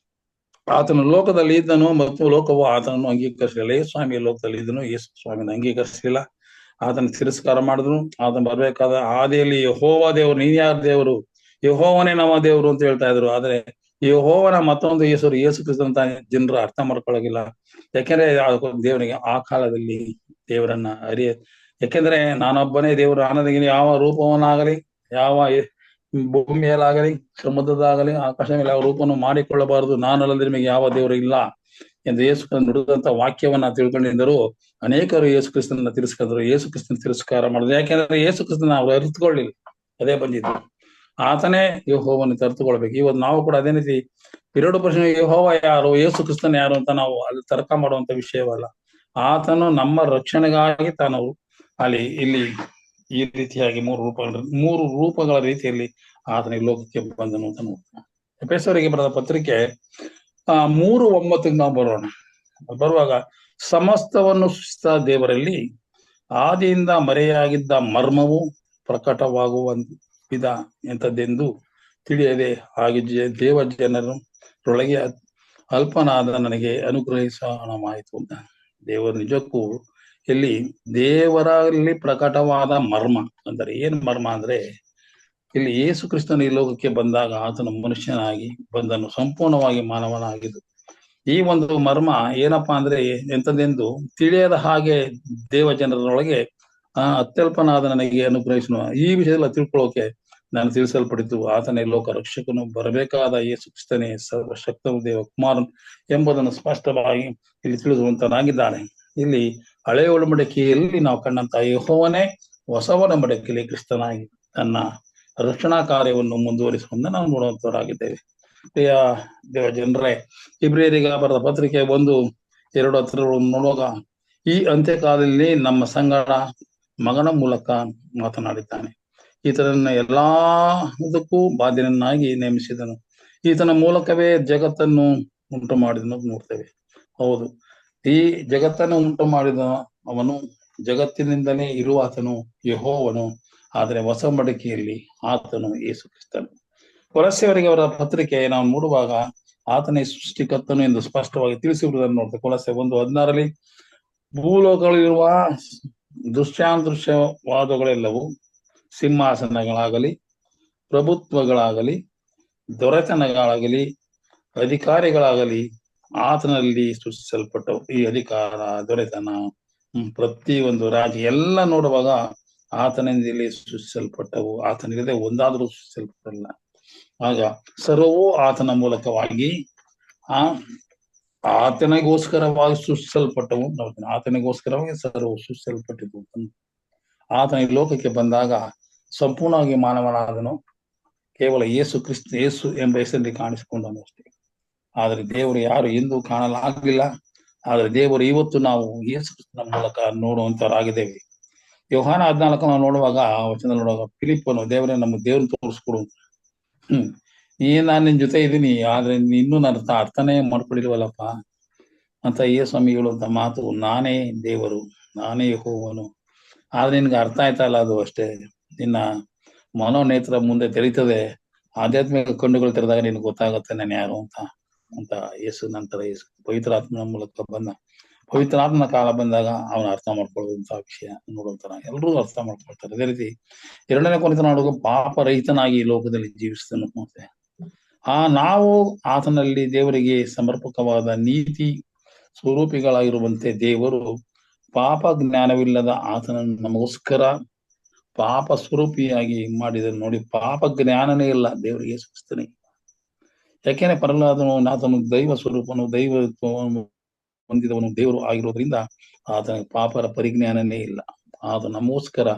ಆತನು ಲೋಕದಲ್ಲಿ ಇದ್ದನು ಮತ್ತು ಲೋಕವು ಆತನನ್ನು ಅಂಗೀಕರಿಸಲಿಲ್ಲ. ಯೇಸು ಸ್ವಾಮಿ ಲೋಕದಲ್ಲಿ ಇದ್ದನು, ಯೇಸು ಸ್ವಾಮಿನ ಅಂಗೀಕರಿಸಲಿಲ್ಲ, ಆತನ ತಿರಸ್ಕಾರ ಮಾಡಿದ್ರು. ಆತನ ಬರ್ಬೇಕಾದ ಆದಿಯಲ್ಲಿ ಯೆಹೋವ ದೇವರು, ನೀನ್ ಯಾರ ದೇವರು, ಯೆಹೋವನೇ ನಮ್ಮ ದೇವರು ಅಂತ ಹೇಳ್ತಾ ಇದ್ರು. ಆದ್ರೆ ಯೆಹೋವನ ಮತ್ತೊಂದು ಹೆಸರು ಯೇಸು ಕ್ರಿಸ್ತಂತ ಜನರು ಅರ್ಥ ಮಾಡ್ಕೊಳ್ಳೋಗಿಲ್ಲ. ಯಾಕೆಂದ್ರೆ ದೇವರಿಗೆ ಆ ಕಾಲದಲ್ಲಿ ದೇವರನ್ನ ಯಾಕೆಂದ್ರೆ ನಾನೊಬ್ಬನೇ ದೇವರು, ನನಗೆ ಯಾವ ರೂಪವನ್ನಾಗಲಿ, ಯಾವ ಭೂಮಿಯಲ್ಲಾಗಲಿ, ಸಮುದ್ರದಾಗಲಿ, ಆಕಾಶ ಮೇಲೆ ಯಾವ ರೂಪವನ್ನು ಮಾಡಿಕೊಳ್ಳಬಾರದು, ನಾನಲ್ಲದೆ ನಿಮಗೆ ಯಾವ ದೇವರು ಇಲ್ಲ ಎಂದು ಯೇಸು ನುಡಿದಂತ ವಾಕ್ಯವನ್ನ ತಿಳ್ಕೊಂಡಿದ್ದರು. ಅನೇಕರು ಯೇಸು ಕ್ರಿಸ್ತನ ತಿರಸ್ಕರಿಸಿದ್ರು, ಯೇಸು ಕ್ರಿಸ್ತನ ತಿರಸ್ಕಾರ ಮಾಡಿದ್ರು. ಯಾಕೆಂದ್ರೆ ಯೇಸು ಕ್ರಿಸ್ತನ ಅವ್ರು ಅರಿತುಕೊಳ್ಳಿಲ್ಲ. ಅದೇ ಬಂದಿದ್ದು, ಆತನೇ ಯೆಹೋವನು ಅರಿತುಕೊಳ್ಬೇಕು. ಇವತ್ತು ನಾವು ಕೂಡ ಅದೇ ರೀತಿ ಎರಡು ಪ್ರಶ್ನೆ, ಯೆಹೋವ ಯಾರು, ಯೇಸು ಕ್ರಿಸ್ತನ್ ಯಾರು ಅಂತ ನಾವು ಅಲ್ಲಿ ತರ್ಕ ಮಾಡುವಂತ ವಿಷಯವಲ್ಲ. ಆತನು ನಮ್ಮ ರಕ್ಷಣೆಗಾಗಿ ತಾನು ಇಲ್ಲಿ ಈ ರೀತಿಯಾಗಿ ಮೂರು ರೂಪಗಳ ರೀತಿಯಲ್ಲಿ ಆತನ ಲೋಕಕ್ಕೆ ಬಂದನು ಅಂತ ನೋಡ್ತಾನೆ. ಎಫೆಸರಿಗೆ ಬರೆದ ಪತ್ರಿಕೆ 3:9 ನಾವು ಬರುವಾಗ, ಸಮಸ್ತವನ್ನು ಸೃಷ್ಟಿಸಿದ ದೇವರಲ್ಲಿ ಆದಿಯಿಂದ ಮರೆಯಾಗಿದ್ದ ಮರ್ಮವು ಪ್ರಕಟವಾಗುವ ವಿಧ ಎಂಥದ್ದೆಂದು ತಿಳಿಯದೆ ಹಾಗೆ ದೇವ ಜನರೊಳಗೆ ಅಲ್ಪನಾದ ನನಗೆ ಅನುಗ್ರಹಿಸೋಣವಾಯಿತು ಅಂತ. ದೇವರು ನಿಜಕ್ಕೂ ಇಲ್ಲಿ ದೇವರಲ್ಲಿ ಪ್ರಕಟವಾದ ಮರ್ಮ ಅಂದರೆ ಏನ್ ಮರ್ಮ ಅಂದ್ರೆ, ಇಲ್ಲಿ ಯೇಸು ಕ್ರಿಸ್ತನ ಈ ಲೋಕಕ್ಕೆ ಬಂದಾಗ ಆತನ ಮನುಷ್ಯನಾಗಿ ಬಂದನು, ಸಂಪೂರ್ಣವಾಗಿ ಮಾನವನಾಗಿದ್ದು. ಈ ಒಂದು ಮರ್ಮ ಏನಪ್ಪಾ ಅಂದ್ರೆ ಎಂಥದ್ದೆಂದು ತಿಳಿಯದ ಹಾಗೆ ದೇವ ಜನರೊಳಗೆ ಅತ್ಯಲ್ಪನಾದ ನನಗೆ ಅನುಗ್ರಹಿಸನು. ಈ ವಿಷಯದಲ್ಲಿ ತಿಳ್ಕೊಳ್ಳೋಕೆ ನಾನು ತಿಳಿಸಲ್ಪಟ್ಟಿದ್ದು, ಆತನೇ ಲೋಕ ರಕ್ಷಕನು, ಬರಬೇಕಾದ ಯೇಸು ಕ್ರಿಸ್ತನೇ ಸರ್ವಶಕ್ತನು ದೇವ ಕುಮಾರನ್ ಎಂಬುದನ್ನು ಸ್ಪಷ್ಟವಾಗಿ ಇಲ್ಲಿ ತಿಳಿಸುವಂತನಾಗಿದ್ದಾನೆ. ಇಲ್ಲಿ ಹಳೆಯ ಒಡಂಬಡಿಕೆಯಲ್ಲಿ ನಾವು ಕಂಡಂತ ಯೆಹೋವನೇ ಹೊಸ ಒಡಂಬಡಿಕೆಯಲ್ಲಿ ಕ್ರಿಸ್ತನಾಗಿ ತನ್ನ ರಕ್ಷಣಾ ಕಾರ್ಯವನ್ನು ಮುಂದುವರಿಸುವುದನ್ನು ನಾವು ನೋಡುವಂತವರಾಗಿದ್ದೇವೆ. ಪ್ರಿಯ ದೇವ ಜನರೇ, ಇಬ್ರಿಯರಿಗೆ ಬರೆದ ಪತ್ರಿಕೆ 1:2 ನೋಡುವಾಗ, ಈ ಅಂತ್ಯಕಾಲದಲ್ಲಿ ನಮ್ಮ ಸಂಗಡ ಮಗನ ಮೂಲಕ ಮಾತನಾಡಿದ್ದಾನೆ, ಈತನನ್ನ ಎಲ್ಲದಕ್ಕೂ ಬಾಧ್ಯನನ್ನಾಗಿ ನೇಮಿಸಿದನು, ಈತನ ಮೂಲಕವೇ ಜಗತ್ತನ್ನು ಉಂಟು ಮಾಡಿದನು ನೋಡ್ತೇವೆ. ಹೌದು, ಈ ಜಗತ್ತನ್ನು ಉಂಟು ಮಾಡಿದ ಅವನು, ಜಗತ್ತಿನಿಂದಲೇ ಇರುವಾತನು ಯೆಹೋವನು. ಆದರೆ ಹೊಸ ಮಡಿಕೆಯಲ್ಲಿ ಆತನು ಯೇಸು ಕ್ರಿಸ್ತನು. ಕೊಲಸ್ಸೆಯವರಿಗೆ ಅವರ ಪತ್ರಿಕೆ ನಾವು ನೋಡುವಾಗ, ಆತನೇ ಸೃಷ್ಟಿಕರ್ತನು ಎಂದು ಸ್ಪಷ್ಟವಾಗಿ ತಿಳಿಸಿರುವುದನ್ನು ನೋಡ್ತೇವೆ. ಕೊಲಸ್ಸೆ 1:16 ಭೂಲೋಕಗಳಿರುವ ದೃಶ್ಯಾದೃಶ್ಯವಾದಗಳೆಲ್ಲವೂ, ಸಿಂಹಾಸನಗಳಾಗಲಿ, ಪ್ರಭುತ್ವಗಳಾಗಲಿ, ದೊರೆತನಗಳಾಗಲಿ, ಅಧಿಕಾರಿಗಳಾಗಲಿ ಆತನಲ್ಲಿ ಸೃಷ್ಟಿಸಲ್ಪಟ್ಟವು. ಈ ಅಧಿಕಾರ, ದೊರೆತನ, ಪ್ರತಿಯೊಂದು ರಾಜ್ಯ ಎಲ್ಲ ನೋಡುವಾಗ ಆತನಿಂದಲೇ ಸೃಷ್ಟಿಸಲ್ಪಟ್ಟವು, ಆತನಿಲ್ಲದೆ ಒಂದಾದರೂ ಸೃಷ್ಟಿಸಲ್ಪಟ್ಟಿಲ್ಲ. ಆಗ ಸರ್ವವೂ ಆತನ ಮೂಲಕವಾಗಿ ಆತನಿಗೋಸ್ಕರವಾಗಿ ಸೃಷ್ಟಿಸಲ್ಪಟ್ಟವು. ಆತನಿಗೋಸ್ಕರವಾಗಿ ಸರ್ವವು ಸೃಷ್ಟಿಸಲ್ಪಟ್ಟಿದ್ದು. ಆತನ ಈ ಲೋಕಕ್ಕೆ ಬಂದಾಗ ಸಂಪೂರ್ಣವಾಗಿ ಮಾನವನಾದನು. ಕೇವಲ ಯೇಸು ಎಂಬ ಹೆಸರಲ್ಲಿ ಕಾಣಿಸಿಕೊಂಡನು ಅಷ್ಟೇ. ಆದರೆ ದೇವರು ಯಾರು ಎಂದು ಕಾಣಲಾಗಲಿಲ್ಲ. ಆದರೆ ದೇವರು ಇವತ್ತು ನಾವು ಯೇಸು ಕ್ರಿಸ್ತನ ಮೂಲಕ ನೋಡುವಂತವರಾಗಿದ್ದೇವೆ. ಯೋಹಾನ 14 ನಾವು ನೋಡುವಾಗ, ವಚನ ನೋಡುವಾಗ, ಫಿಲಿಪ್ಪನು, ದೇವರೇ ನಮ್ಮ ದೇವ್ರನ್ನ ತೋರಿಸ್ಕೊಡು, ನಾನು ನಿನ್ ಜೊತೆ ಇದ್ದೀನಿ, ಆದ್ರೆ ಇನ್ನೂ ನನ್ನ ಅರ್ಥನೇ ಮಾಡ್ಕೊಡಿಲ್ವಲ್ಲಪ್ಪ ಅಂತ ಸ್ವಾಮಿ ಹೇಳುವಂತ ಮಾತು, ನಾನೇ ದೇವರು, ನಾನೇ ಯೆಹೋವನು. ಆದ್ರೆ ನಿನ್ಗೆ ಅರ್ಥ ಆಯ್ತಲ್ಲ, ಅದು ಅಷ್ಟೇ. ನಿನ್ನ ಮನೋನೇತ್ರ ಮುಂದೆ ತೆರೀತದೆ, ಆಧ್ಯಾತ್ಮಿಕ ಕಣ್ಣುಗಳು ತೆರೆದಾಗ ನಿನ್ಗೆ ಗೊತ್ತಾಗುತ್ತೆ ನಾನು ಯಾರು ಅಂತ ಯೇಸು ನಂತರ ಯೇಸು ಪವಿತ್ರಾತ್ಮನ ಮೂಲಕ ಬಂದ. ಪವಿತ್ರಾತ್ಮನ ಕಾಲ ಬಂದಾಗ ಅವನು ಅರ್ಥ ಮಾಡ್ಕೊಳ್ಳುವಂತ ವಿಷಯ ನೋಡುವಂತ ಎಲ್ಲರೂ ಅರ್ಥ ಮಾಡ್ಕೊಳ್ತಾರೆ. ಅದೇ ರೀತಿ 2ನೇ ಕೊರಿಂಥ ನಾಡುಗ ಪಾಪರಹಿತನಾಗಿ ಈ ಲೋಕದಲ್ಲಿ ಜೀವಿಸ್ತನು. ಮತ್ತೆ ನಾವು ಆತನಲ್ಲಿ ದೇವರಿಗೆ ಸಮರ್ಪಕವಾದ ನೀತಿ ಸ್ವರೂಪಿಗಳಾಗಿರುವಂತೆ ದೇವರು ಪಾಪ ಜ್ಞಾನವಿಲ್ಲದ ಆತನನ್ನು ನಮಗೋಸ್ಕರ ಪಾಪ ಸ್ವರೂಪಿಯಾಗಿ ಮಾಡಿದನು ನೋಡಿ. ಪಾಪ ಜ್ಞಾನನೇ ಇಲ್ಲ ದೇವರಿಗೆ ಸೂಚಿಸ್ತಾನೆ. ಯಾಕೆಂದ್ರೆ ಆತನು ದೈವ ಸ್ವರೂಪನು, ದೈವತ್ವವನ್ನು ಹೊಂದಿದವನು, ದೇವರು ಆಗಿರೋದ್ರಿಂದ ಆತನಿಗೆ ಪಾಪರ ಪರಿಜ್ಞಾನನೇ ಇಲ್ಲ. ಆತ ನಮಗೋಸ್ಕರ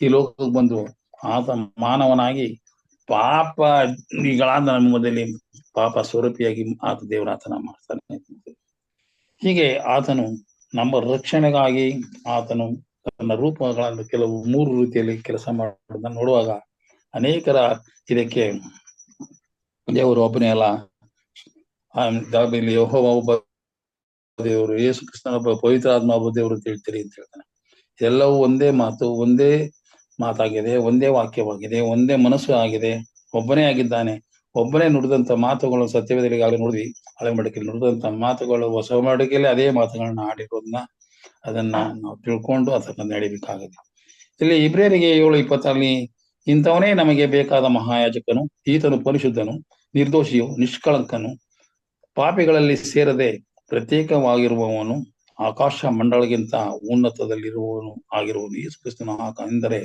ಈ ಲೋಕಕ್ಕೆ ಬಂದು ಆತ ಮಾನವನಾಗಿ ಪಾಪಿಗಳಾದ ನಮ್ಮ ಮೊದಲೇ ಪಾಪ ಸ್ವರೂಪಿಯಾಗಿ ಆತ ದೇವರಾತನ ಮಾಡ್ತಾನೆ. ಹೀಗೆ ಆತನು ನಮ್ಮ ರಕ್ಷಣೆಗಾಗಿ ಆತನು ತನ್ನ ರೂಪಗಳನ್ನು ಕೆಲವು 3 ರೀತಿಯಲ್ಲಿ ಕೆಲಸ ಮಾಡೋದನ್ನ ನೋಡುವಾಗ, ಅನೇಕರ ಇದಕ್ಕೆ ದೇವರು ಒಬ್ಬನೇ ಅಲ್ಲ, ಯೆಹೋವ ಒಬ್ಬ ದೇವರು, ಯೇಸು ಕ್ರಿಸ್ತನ ಪವಿತ್ರಾತ್ಮ ಒಬ್ಬ ದೇವರು ಅಂತ ಹೇಳ್ತೀರಿ ಅಂತ ಹೇಳ್ತಾನೆ. ಎಲ್ಲವೂ ಒಂದೇ ಮಾತು, ಒಂದೇ ಮಾತಾಗಿದೆ, ಒಂದೇ ವಾಕ್ಯವಾಗಿದೆ, ಒಂದೇ ಮನಸ್ಸು ಆಗಿದೆ, ಒಬ್ಬನೇ ಆಗಿದ್ದಾನೆ. ಒಬ್ಬನೇ ನುಡಿದಂತ ಮಾತುಗಳು ಸತ್ಯವೇದಗಳಿಗಾಗಲೇ ನೋಡಿದ್ವಿ. ಹಳೆ ಮಡಕೆಯಲ್ಲಿ ನುಡಿದಂತ ಮಾತುಗಳು ಹೊಸ ಮಡಕೆಯಲ್ಲಿ ಅದೇ ಮಾತುಗಳನ್ನ ಆಡಿರೋದನ್ನ ಅದನ್ನ ನಾವು ತಿಳ್ಕೊಂಡು ಅದನ್ನ ನಡಿಬೇಕಾಗುತ್ತೆ. ಇಲ್ಲಿ ಇಬ್ರಿಯರಿಗೆ 7:26 ಇಂಥವನೇ ನಮಗೆ ಬೇಕಾದ ಮಹಾಯಾಜಕನು, ಈತನು ಪರಿಶುದ್ಧನು, ನಿರ್ದೋಷಿಯು, ನಿಷ್ಕಳಂಕನು, ಪಾಪಿಗಳಲ್ಲಿ ಸೇರದೆ ಪ್ರತ್ಯೇಕವಾಗಿರುವವನು, ಆಕಾಶ ಮಂಡಳಗಿಂತ ಉನ್ನತದಲ್ಲಿರುವವನು ಆಗಿರುವನು ಯೇಸು ಕ್ರಿಸ್ತನ ಎಂದರೆ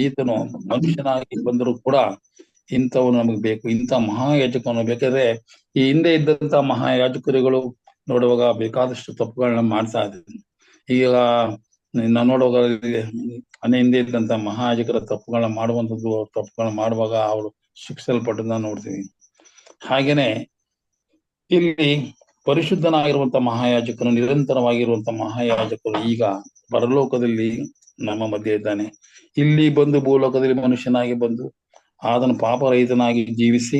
ಈತನು ಮನುಷ್ಯನಾಗಿ ಬಂದರೂ ಕೂಡ ಇಂಥವನು ನಮಗೆ ಬೇಕು, ಇಂಥ ಮಹಾಯಾಜಕನು ಬೇಕಾದ್ರೆ ಈ ಹಿಂದೆ ಇದ್ದಂತ ಮಹಾಯಾಜಕರುಗಳು ನೋಡುವಾಗ ಬೇಕಾದಷ್ಟು ತಪ್ಪುಗಳನ್ನ ಮಾಡ್ತಾ ಇದ್ದಾರೆ. ಈಗ ನಾವು ನೋಡುವಾಗ ಹಿಂದೆ ಇದ್ದಂತ ಮಹಾಯಾಜಕರ ತಪ್ಪುಗಳನ್ನ ಮಾಡುವಂಥದ್ದು, ತಪ್ಪುಗಳನ್ನ ಮಾಡುವಾಗ ಅವರು ಶಿಕ್ಷಲ್ಪಟ್ಟದನ್ನ ನೋಡ್ತೀವಿ. ಹಾಗೇನೆ ಇಲ್ಲಿ ಪರಿಶುದ್ಧನಾಗಿರುವಂತ ಮಹಾಯಾಜಕನು, ನಿರಂತರವಾಗಿರುವಂತ ಮಹಾಯಾಜಕರು ಈಗ ಪರಲೋಕದಲ್ಲಿ ನಮ್ಮ ಮಧ್ಯೆ ಇದ್ದಾನೆ. ಇಲ್ಲಿ ಬಂದು ಭೂಲೋಕದಲ್ಲಿ ಮನುಷ್ಯನಾಗಿ ಬಂದು ಆತನು ಪಾಪರಹಿತನಾಗಿ ಜೀವಿಸಿ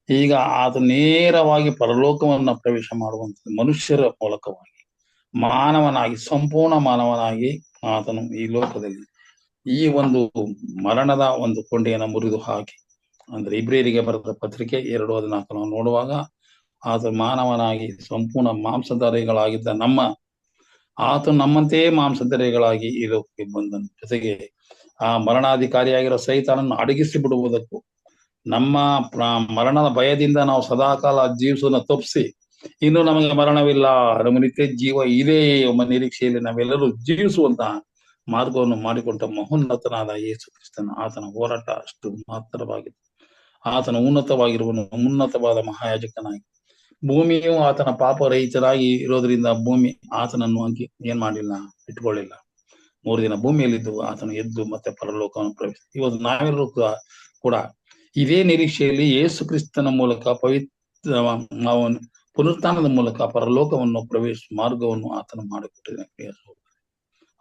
ಈಗ ಆತ ನೇರವಾಗಿ ಪರಲೋಕವನ್ನ ಪ್ರವೇಶ ಮಾಡುವಂಥದ್ದು ಮನುಷ್ಯರ ಮೂಲಕವಾಗಿ ಮಾನವನಾಗಿ, ಸಂಪೂರ್ಣ ಮಾನವನಾಗಿ ಆತನು ಈ ಲೋಕದಲ್ಲಿ ಈ ಒಂದು ಮರಣದ ಒಂದು ಕೊಂಡಿಯನ್ನು ಮುರಿದು ಹಾಕಿ, ಅಂದ್ರೆ ಇಬ್ರಿಯರಿಗೆ ಬರೆದ ಪತ್ರಿಕೆ 2:14 ನಾವು ನೋಡುವಾಗ ಆತ ಮಾನವನಾಗಿ ಸಂಪೂರ್ಣ ಮಾಂಸಧಾರಿಗಳಾಗಿದ್ದ ಆತ ನಮ್ಮಂತೆಯೇ ಮಾಂಸಧಾರಿಗಳಾಗಿ ಈ ಲೋಕಕ್ಕೆ ಬಂದನು. ಜೊತೆಗೆ ಆ ಮರಣಾಧಿಕಾರಿಯಾಗಿರೋ ಸೈತಾನನ್ನು ಅಡಗಿಸಿ ಬಿಡುವುದಕ್ಕೂ, ನಮ್ಮ ಮರಣದ ಭಯದಿಂದ ನಾವು ಸದಾಕಾಲ ಜೀವಿಸೋದನ್ನ ತಪ್ಪಿಸಿ ಇನ್ನು ನಮಗೆ ಮರಣವಿಲ್ಲ, ನಮ್ಮ ನಿತ್ಯ ಜೀವ ಇದೇ ಎಂಬ ನಿರೀಕ್ಷೆಯಲ್ಲಿ ನಾವೆಲ್ಲರೂ ಜೀವಿಸುವಂತಹ ಮಾರ್ಗವನ್ನು ಮಾಡಿಕೊಂಡ ಮಹೋನ್ನತನಾದ ಯೇಸು ಕ್ರಿಸ್ತನ ಆತನ ಹೋರಾಟ ಅಷ್ಟು ಮಹತ್ತರವಾಗಿದೆ. ಆತನ ಉನ್ನತವಾಗಿರುವನು, ಉನ್ನತವಾದ ಮಹಾಯಾಜಕನಾಗಿ ಭೂಮಿಯು ಆತನ ಪಾಪರಹಿತರಾಗಿ ಇರೋದ್ರಿಂದ ಭೂಮಿ ಆತನನ್ನು ಏನ್ ಮಾಡಿಲ್ಲ, ಇಟ್ಕೊಳ್ಳಿಲ್ಲ. 3 ದಿನ ಭೂಮಿಯಲ್ಲಿದ್ದು ಆತನು ಎದ್ದು ಮತ್ತೆ ಪರಲೋಕವನ್ನು ಪ್ರವೇಶ. ಇವತ್ತು ನಾವೆಲ್ಲರೂ ಕೂಡ ಇದೇ ನಿರೀಕ್ಷೆಯಲ್ಲಿ ಯೇಸು ಕ್ರಿಸ್ತನ ಮೂಲಕ ನಾವು ಪುನರುತ್ಥಾನದ ಮೂಲಕ ಪರಲೋಕವನ್ನು ಪ್ರವೇಶ ಮಾರ್ಗವನ್ನು ಆತನು ಮಾಡಿಕೊಟ್ಟಿದ್ದಾನೆ.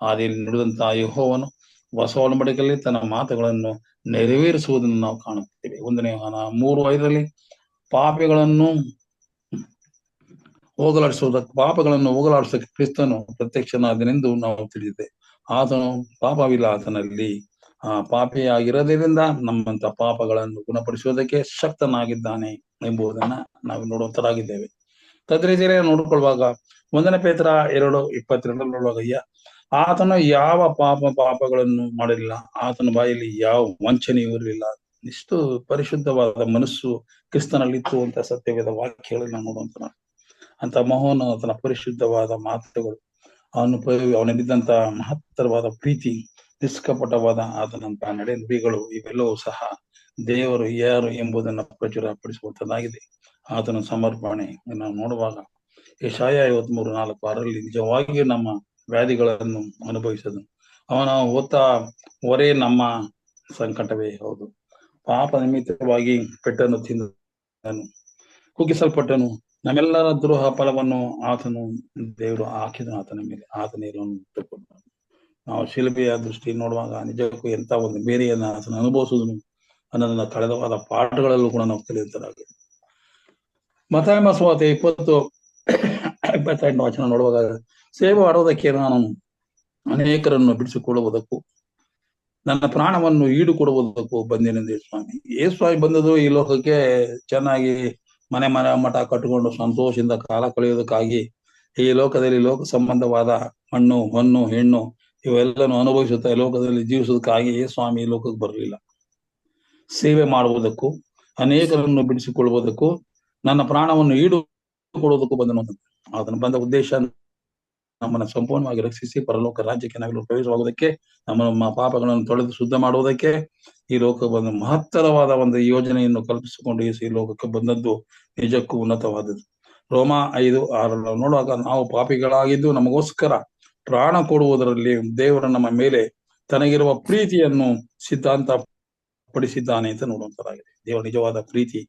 ಆದಿಯಲ್ಲಿ ನುಡಿದಂತಹ ಯೆಹೋವನು ಹೊಸ ಒಡಂಬಡಿಕೆಯಲ್ಲಿ ತನ್ನ ಮಾತುಗಳನ್ನು ನೆರವೇರಿಸುವುದನ್ನು ನಾವು ಕಾಣುತ್ತೇವೆ. 1ನೇ ಯೋಹಾನ 3:5 ಪಾಪಗಳನ್ನು ಹೋಗಲಾಡಿಸೋದಕ್ಕೆ ಕ್ರಿಸ್ತನು ಪ್ರತ್ಯಕ್ಷನಾದನೆಂದು ನಾವು ತಿಳಿದಿದೆ. ಆತನು ಪಾಪವಿಲ್ಲ, ಆತನಲ್ಲಿ ಪಾಪಿಯಾಗಿರೋದ್ರಿಂದ ನಮ್ಮಂತ ಪಾಪಗಳನ್ನು ಗುಣಪಡಿಸುವುದಕ್ಕೆ ಶಕ್ತನಾಗಿದ್ದಾನೆ ಎಂಬುದನ್ನ ನಾವು ನೋಡುವಂತರಾಗಿದ್ದೇವೆ. ತದ್ರೀತಿಯಲ್ಲೇ ನೋಡಿಕೊಳ್ಳುವಾಗ 1ನೇ ಪೇತ್ರ 2:22 ನೋಡುವಾಗ ಆತನು ಯಾವ ಪಾಪಗಳನ್ನು ಮಾಡಲಿಲ್ಲ, ಆತನ ಬಾಯಲ್ಲಿ ಯಾವ ವಂಚನೆಯೂ ಇರಲಿಲ್ಲ. ಇಷ್ಟು ಪರಿಶುದ್ಧವಾದ ಮನಸ್ಸು ಕ್ರಿಸ್ತನಲ್ಲಿತ್ತು ಅಂತ ಸತ್ಯವೇದ ವಾಕ್ಯಗಳನ್ನ ನೋಡುವಂತ ಅಂತ ಮಹೋನ್ನತನ ಪರಿಶುದ್ಧವಾದ ಮಾತುಗಳು, ಅವನಲ್ಲಿದ್ದಂತ ಮಹತ್ತರವಾದ ಪ್ರೀತಿ, ನಿಷ್ಕಪಟವಾದ ಆತನಂತ ನಡೆ ನುಡಿಗಳು ಇವೆಲ್ಲವೂ ಸಹ ದೇವರು ಯಾರು ಎಂಬುದನ್ನ ಪ್ರಚುರಪಡಿಸುವಂತದ್ದಾಗಿದೆ. ಆತನ ಸಮರ್ಪಣೆ ನಾವು ನೋಡುವಾಗ ಯೆಶಾಯ 53:4 ನಿಜವಾಗಿಯೂ ನಮ್ಮ ವ್ಯಾಧಿಗಳನ್ನು ಅನುಭವಿಸದು, ಅವನ ಹೊತ್ತ ಹೊರೆ ನಮ್ಮ ಸಂಕಟವೇ ಹೌದು. ಪಾಪ ನಿಮಿತ್ತವಾಗಿ ಪೆಟ್ಟನ್ನು ತಿಂದನು, ಕುಗ್ಗಿಸಲ್ಪಟ್ಟನು, ನಮ್ಮೆಲ್ಲರ ದ್ರೋಹ ಫಲವನ್ನು ಆತನು ದೇವರು ಹಾಕಿದನು ಆತನ ಮೇಲೆ, ಆತನೇ ಇಟ್ಟುಕೊಂಡನು. ನಾವು ಶಿಲುಬೆಯ ದೃಷ್ಟಿ ನೋಡುವಾಗ ನಿಜಕ್ಕೂ ಎಂತ ಒಂದು ಬೇರೆಯನ್ನ ಆತನ ಅನುಭವಿಸುವುದನ್ನು ಅನ್ನೋದನ್ನ ಕಳೆದವಾದ ಪಾಠಗಳಲ್ಲೂ ಕೂಡ ನಾವು ಕಲಿಯುತ್ತರಾಗಿದೆ. ಮತ್ತಾಯ ಸುವಾರ್ತೆ 20:28 ವಚನ ನೋಡುವಾಗ ಸೇವೆ ಮಾಡುವುದಕ್ಕೆ ನಾನು ಅನೇಕರನ್ನು ಬಿಡಿಸಿಕೊಳ್ಳುವುದಕ್ಕೂ ನನ್ನ ಪ್ರಾಣವನ್ನು ಈಡು ಕೊಡುವುದಕ್ಕೂ ಬಂದೇನೆಂದೇ ಸ್ವಾಮಿ. ಸ್ವಾಮಿ ಬಂದದು ಈ ಲೋಕಕ್ಕೆ ಚೆನ್ನಾಗಿ ಮನೆ ಮಠ ಕಟ್ಟಿಕೊಂಡು ಸಂತೋಷದಿಂದ ಕಾಲ ಕಳೆಯುವುದಕ್ಕಾಗಿ, ಈ ಲೋಕದಲ್ಲಿ ಲೋಕ ಸಂಬಂಧವಾದ ಮಣ್ಣು ಹೊನ್ನು ಹೆಣ್ಣು ಇವೆಲ್ಲನೂ ಅನುಭವಿಸುತ್ತಾ ಈ ಲೋಕದಲ್ಲಿ ಜೀವಿಸುವುದಕ್ಕಾಗಿ ಸ್ವಾಮಿ ಈ ಲೋಕಕ್ಕೆ ಬರಲಿಲ್ಲ. ಸೇವೆ ಮಾಡುವುದಕ್ಕೂ ಅನೇಕರನ್ನು ಬಿಡಿಸಿಕೊಳ್ಳುವುದಕ್ಕೂ ನನ್ನ ಪ್ರಾಣವನ್ನು ಈಡು ಕೊಡುವುದಕ್ಕೂ ಬಂದನು. ಅದನ್ನು ಬಂದ ಉದ್ದೇಶ ನಮ್ಮನ್ನು ಸಂಪೂರ್ಣವಾಗಿ ರಕ್ಷಿಸಿ ಪರಲೋಕ ರಾಜ್ಯಕ್ಕೆ ನಾವೆಲ್ಲರೂ ಪ್ರವೇಶವಾಗುವುದಕ್ಕೆ, ನಮ್ಮ ಪಾಪಗಳನ್ನು ತೊಳೆದು ಶುದ್ಧ ಮಾಡುವುದಕ್ಕೆ ಈ ಲೋಕ ಬಂದ ಮಹತ್ತರವಾದ ಒಂದು ಯೋಜನೆಯನ್ನು ಕಲ್ಪಿಸಿಕೊಂಡು ಈ ಲೋಕಕ್ಕೆ ಬಂದದ್ದು ನಿಜಕ್ಕೂ ಉನ್ನತವಾದದ್ದು. ರೋಮ 5:6 ನೋಡುವಾಗ ನಾವು ಪಾಪಿಗಳಾಗಿದ್ದು ನಮಗೋಸ್ಕರ ಪ್ರಾಣ ಕೊಡುವುದರಲ್ಲಿ ದೇವರು ನಮ್ಮ ಮೇಲೆ ತನಗಿರುವ ಪ್ರೀತಿಯನ್ನು ಸಿದ್ಧಾಂತ ಪಡಿಸಿದ್ದಾನೆ ಅಂತ ನೋಡುವಂತರಾಗಿದೆ. ದೇವರ ನಿಜವಾದ ಪ್ರೀತಿ,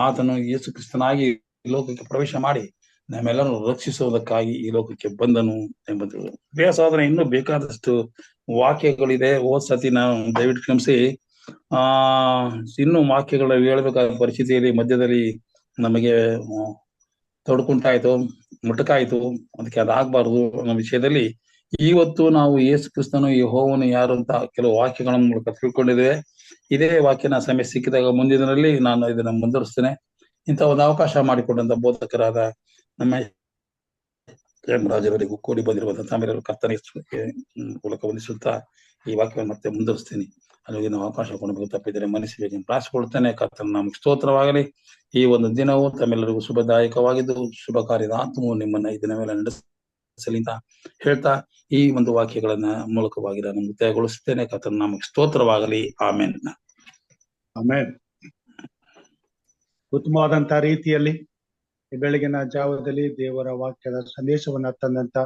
ಆತನು ಯೇಸು ಕ್ರಿಸ್ತನಾಗಿ ಲೋಕಕ್ಕೆ ಪ್ರವೇಶ ಮಾಡಿ ನಮ್ಮೆಲ್ಲರೂ ರಕ್ಷಿಸುವುದಕ್ಕಾಗಿ ಈ ಲೋಕಕ್ಕೆ ಬಂದನು ಎಂಬುದು. ಸಾಧನೆ ಇನ್ನೂ ಬೇಕಾದಷ್ಟು ವಾಕ್ಯಗಳಿದೆ. ಸತಿ ನಾವು ದಯವಿಟ್ಟು ಕ್ಷಮಿಸಿ, ಇನ್ನೂ ವಾಕ್ಯಗಳು ಹೇಳ್ಬೇಕಾದ ಪರಿಸ್ಥಿತಿಯಲ್ಲಿ ಮಧ್ಯದಲ್ಲಿ ನಮಗೆ ತೊಡ್ಕೊಂಟಾಯ್ತು. ಮುಟಕಾಯಿತು, ಅದಕ್ಕೆ ಅದಾಗಬಾರ್ದು ಅನ್ನೋ ವಿಷಯದಲ್ಲಿ ಇವತ್ತು ನಾವು ಯೇಸು ಕ್ರಿಸ್ತನು ಯೆಹೋವನು ಯಾರು ಅಂತ ಕೆಲವು ವಾಕ್ಯಗಳ ಮೂಲಕ ತಿಳ್ಕೊಂಡಿದ್ದೇವೆ. ಇದೇ ವಾಕ್ಯನ ಸಮಯ ಸಿಕ್ಕಿದಾಗ ಮುಂದಿನಲ್ಲಿ ನಾನು ಇದನ್ನ ಮುಂದುವರಿಸ್ತೇನೆ. ಇಂಥ ಒಂದು ಅವಕಾಶ ಮಾಡಿಕೊಂಡಂತ ಬೋಧಕರಾದ ನಮ್ಮ ರಾಜವರಿಗೂ ಕೂಡಿ ಬಂದಿರುವಂತಹ ತಮ್ಮೆಲ್ಲರೂ ಕರ್ತನ ಮೂಲಕ ವಂದಿಸುತ್ತಾ ಈ ವಾಕ್ಯವನ್ನು ಮತ್ತೆ ಮುಂದುವರಿಸ್ತೀನಿ. ಅಲ್ಲಿಗೆ ನಾವು ಅವಕಾಶ ಕೊಂಡು ತಪ್ಪಿದರೆ ಮನಸ್ಸಿಗೆ ಪ್ರಾರ್ಥಿಸಿಕೊಳ್ತೇನೆ. ಕರ್ತನ ನಮಗೆ ಸ್ತೋತ್ರವಾಗಲಿ. ಈ ಒಂದು ದಿನವು ತಮ್ಮೆಲ್ಲರಿಗೂ ಶುಭದಾಯಕವಾಗಿದ್ದು ಶುಭ ಕಾರ್ಯದ ಆತ್ಮವು ನಿಮ್ಮನ್ನ ಈ ದಿನವೆಲ್ಲ ನಡೆಸಲಿ ಅಂತ ಹೇಳ್ತಾ ಈ ಒಂದು ವಾಕ್ಯಗಳನ್ನ ಮೂಲಕವಾಗಿ ನಾನು ಮುಕ್ತಾಯಗೊಳಿಸುತ್ತೇನೆ. ಕರ್ತನ ನಮಗೆ ಸ್ತೋತ್ರವಾಗಲಿ. ಆಮೇನ್. ಆಮೇನ್. ಉತ್ತಮವಾದಂತ ರೀತಿಯಲ್ಲಿ ಈ ಬೆಳಗಿನ ಜಾವದಲ್ಲಿ ದೇವರ ವಾಕ್ಯದ ಸಂದೇಶವನ್ನ ತಂದಂತ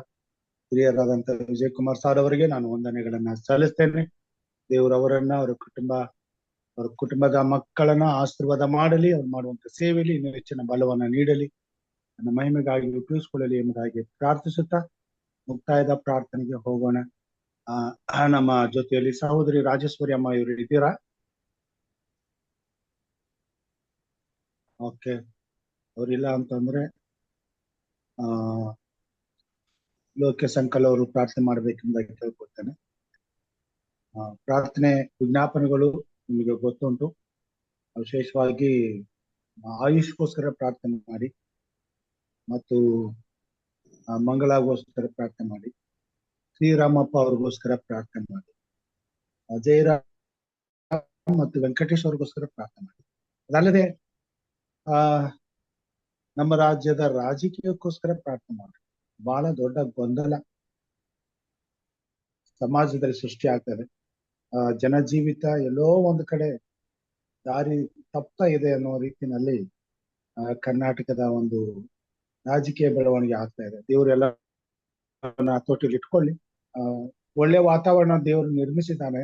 ಹಿರಿಯರಾದಂತ ವಿಜಯ್ ಕುಮಾರ್ ಸಾರ್ ಅವರಿಗೆ ನಾನು ವಂದನೆಗಳನ್ನ ಸಲ್ಲಿಸ್ತೇನೆ. ದೇವರವರನ್ನ ಅವರ ಕುಟುಂಬದ ಮಕ್ಕಳನ್ನ ಆಶೀರ್ವಾದ ಮಾಡಲಿ. ಅವ್ರು ಮಾಡುವಂತ ಸೇವೆಯಲ್ಲಿ ಇನ್ನೂ ಹೆಚ್ಚಿನ ಬಲವನ್ನ ನೀಡಲಿ, ನನ್ನ ಮಹಿಮೆಗಾಗಿ ಉಪಯೋಗಿಸಿಕೊಳ್ಳಲಿ ಎಂಬುದಾಗಿ ಪ್ರಾರ್ಥಿಸುತ್ತಾ ಮುಕ್ತಾಯದ ಪ್ರಾರ್ಥನೆಗೆ ಹೋಗೋಣ. ನಮ್ಮ ಜೊತೆಯಲ್ಲಿ ಸಹೋದರಿ ರಾಜೇಶ್ವರಿ ಅಮ್ಮ ಇವರು ಇದ್ದೀರಾ? ಓಕೆ, ಅವರಿಲ್ಲ ಅಂತಂದ್ರೆ ಲೋಕೇಶ್ ಅಂಕಲ್ ಅವರು ಪ್ರಾರ್ಥನೆ ಮಾಡ್ಬೇಕೆಂಬುದಾಗಿ ಕೇಳ್ಕೊಳ್ತೇನೆ. ಪ್ರಾರ್ಥನೆ ವಿಜ್ಞಾಪನೆಗಳು ನಿಮಗೆ ಗೊತ್ತುಂಟು. ವಿಶೇಷವಾಗಿ ಆಯುಷ್ಗೋಸ್ಕರ ಪ್ರಾರ್ಥನೆ ಮಾಡಿ ಮತ್ತು ಮಂಗಳಗೋಸ್ಕರ ಪ್ರಾರ್ಥನೆ ಮಾಡಿ, ಶ್ರೀರಾಮಪ್ಪ ಅವ್ರಿಗೋಸ್ಕರ ಪ್ರಾರ್ಥನೆ ಮಾಡಿ, ಜಯರಾಮ್ ಮತ್ತು ವೆಂಕಟೇಶ್ ಅವ್ರಿಗೋಸ್ಕರ ಪ್ರಾರ್ಥನೆ ಮಾಡಿ. ಅದಲ್ಲದೆ ನಮ್ಮ ರಾಜ್ಯದ ರಾಜಕೀಯಕ್ಕೋಸ್ಕರ ಪ್ರಾರ್ಥನೆ ಮಾಡಿ. ಬಹಳ ದೊಡ್ಡ ಗೊಂದಲ ಸಮಾಜದಲ್ಲಿ ಸೃಷ್ಟಿ ಆಗ್ತದೆ. ಜನಜೀವಿತ ಎಲ್ಲೋ ಒಂದು ಕಡೆ ದಾರಿ ತಪ್ತಾ ಇದೆ ಅನ್ನೋ ರೀತಿಯಲ್ಲಿ ಕರ್ನಾಟಕದ ಒಂದು ರಾಜಕೀಯ ಬೆಳವಣಿಗೆ ಆಗ್ತಾ ಇದೆ. ದೇವರೆಲ್ಲ ಹತೋಟಿಯಲ್ಲಿ ಇಟ್ಕೊಳ್ಳಿ. ಒಳ್ಳೆ ವಾತಾವರಣ ದೇವರು ನಿರ್ಮಿಸಿದ್ದಾನೆ,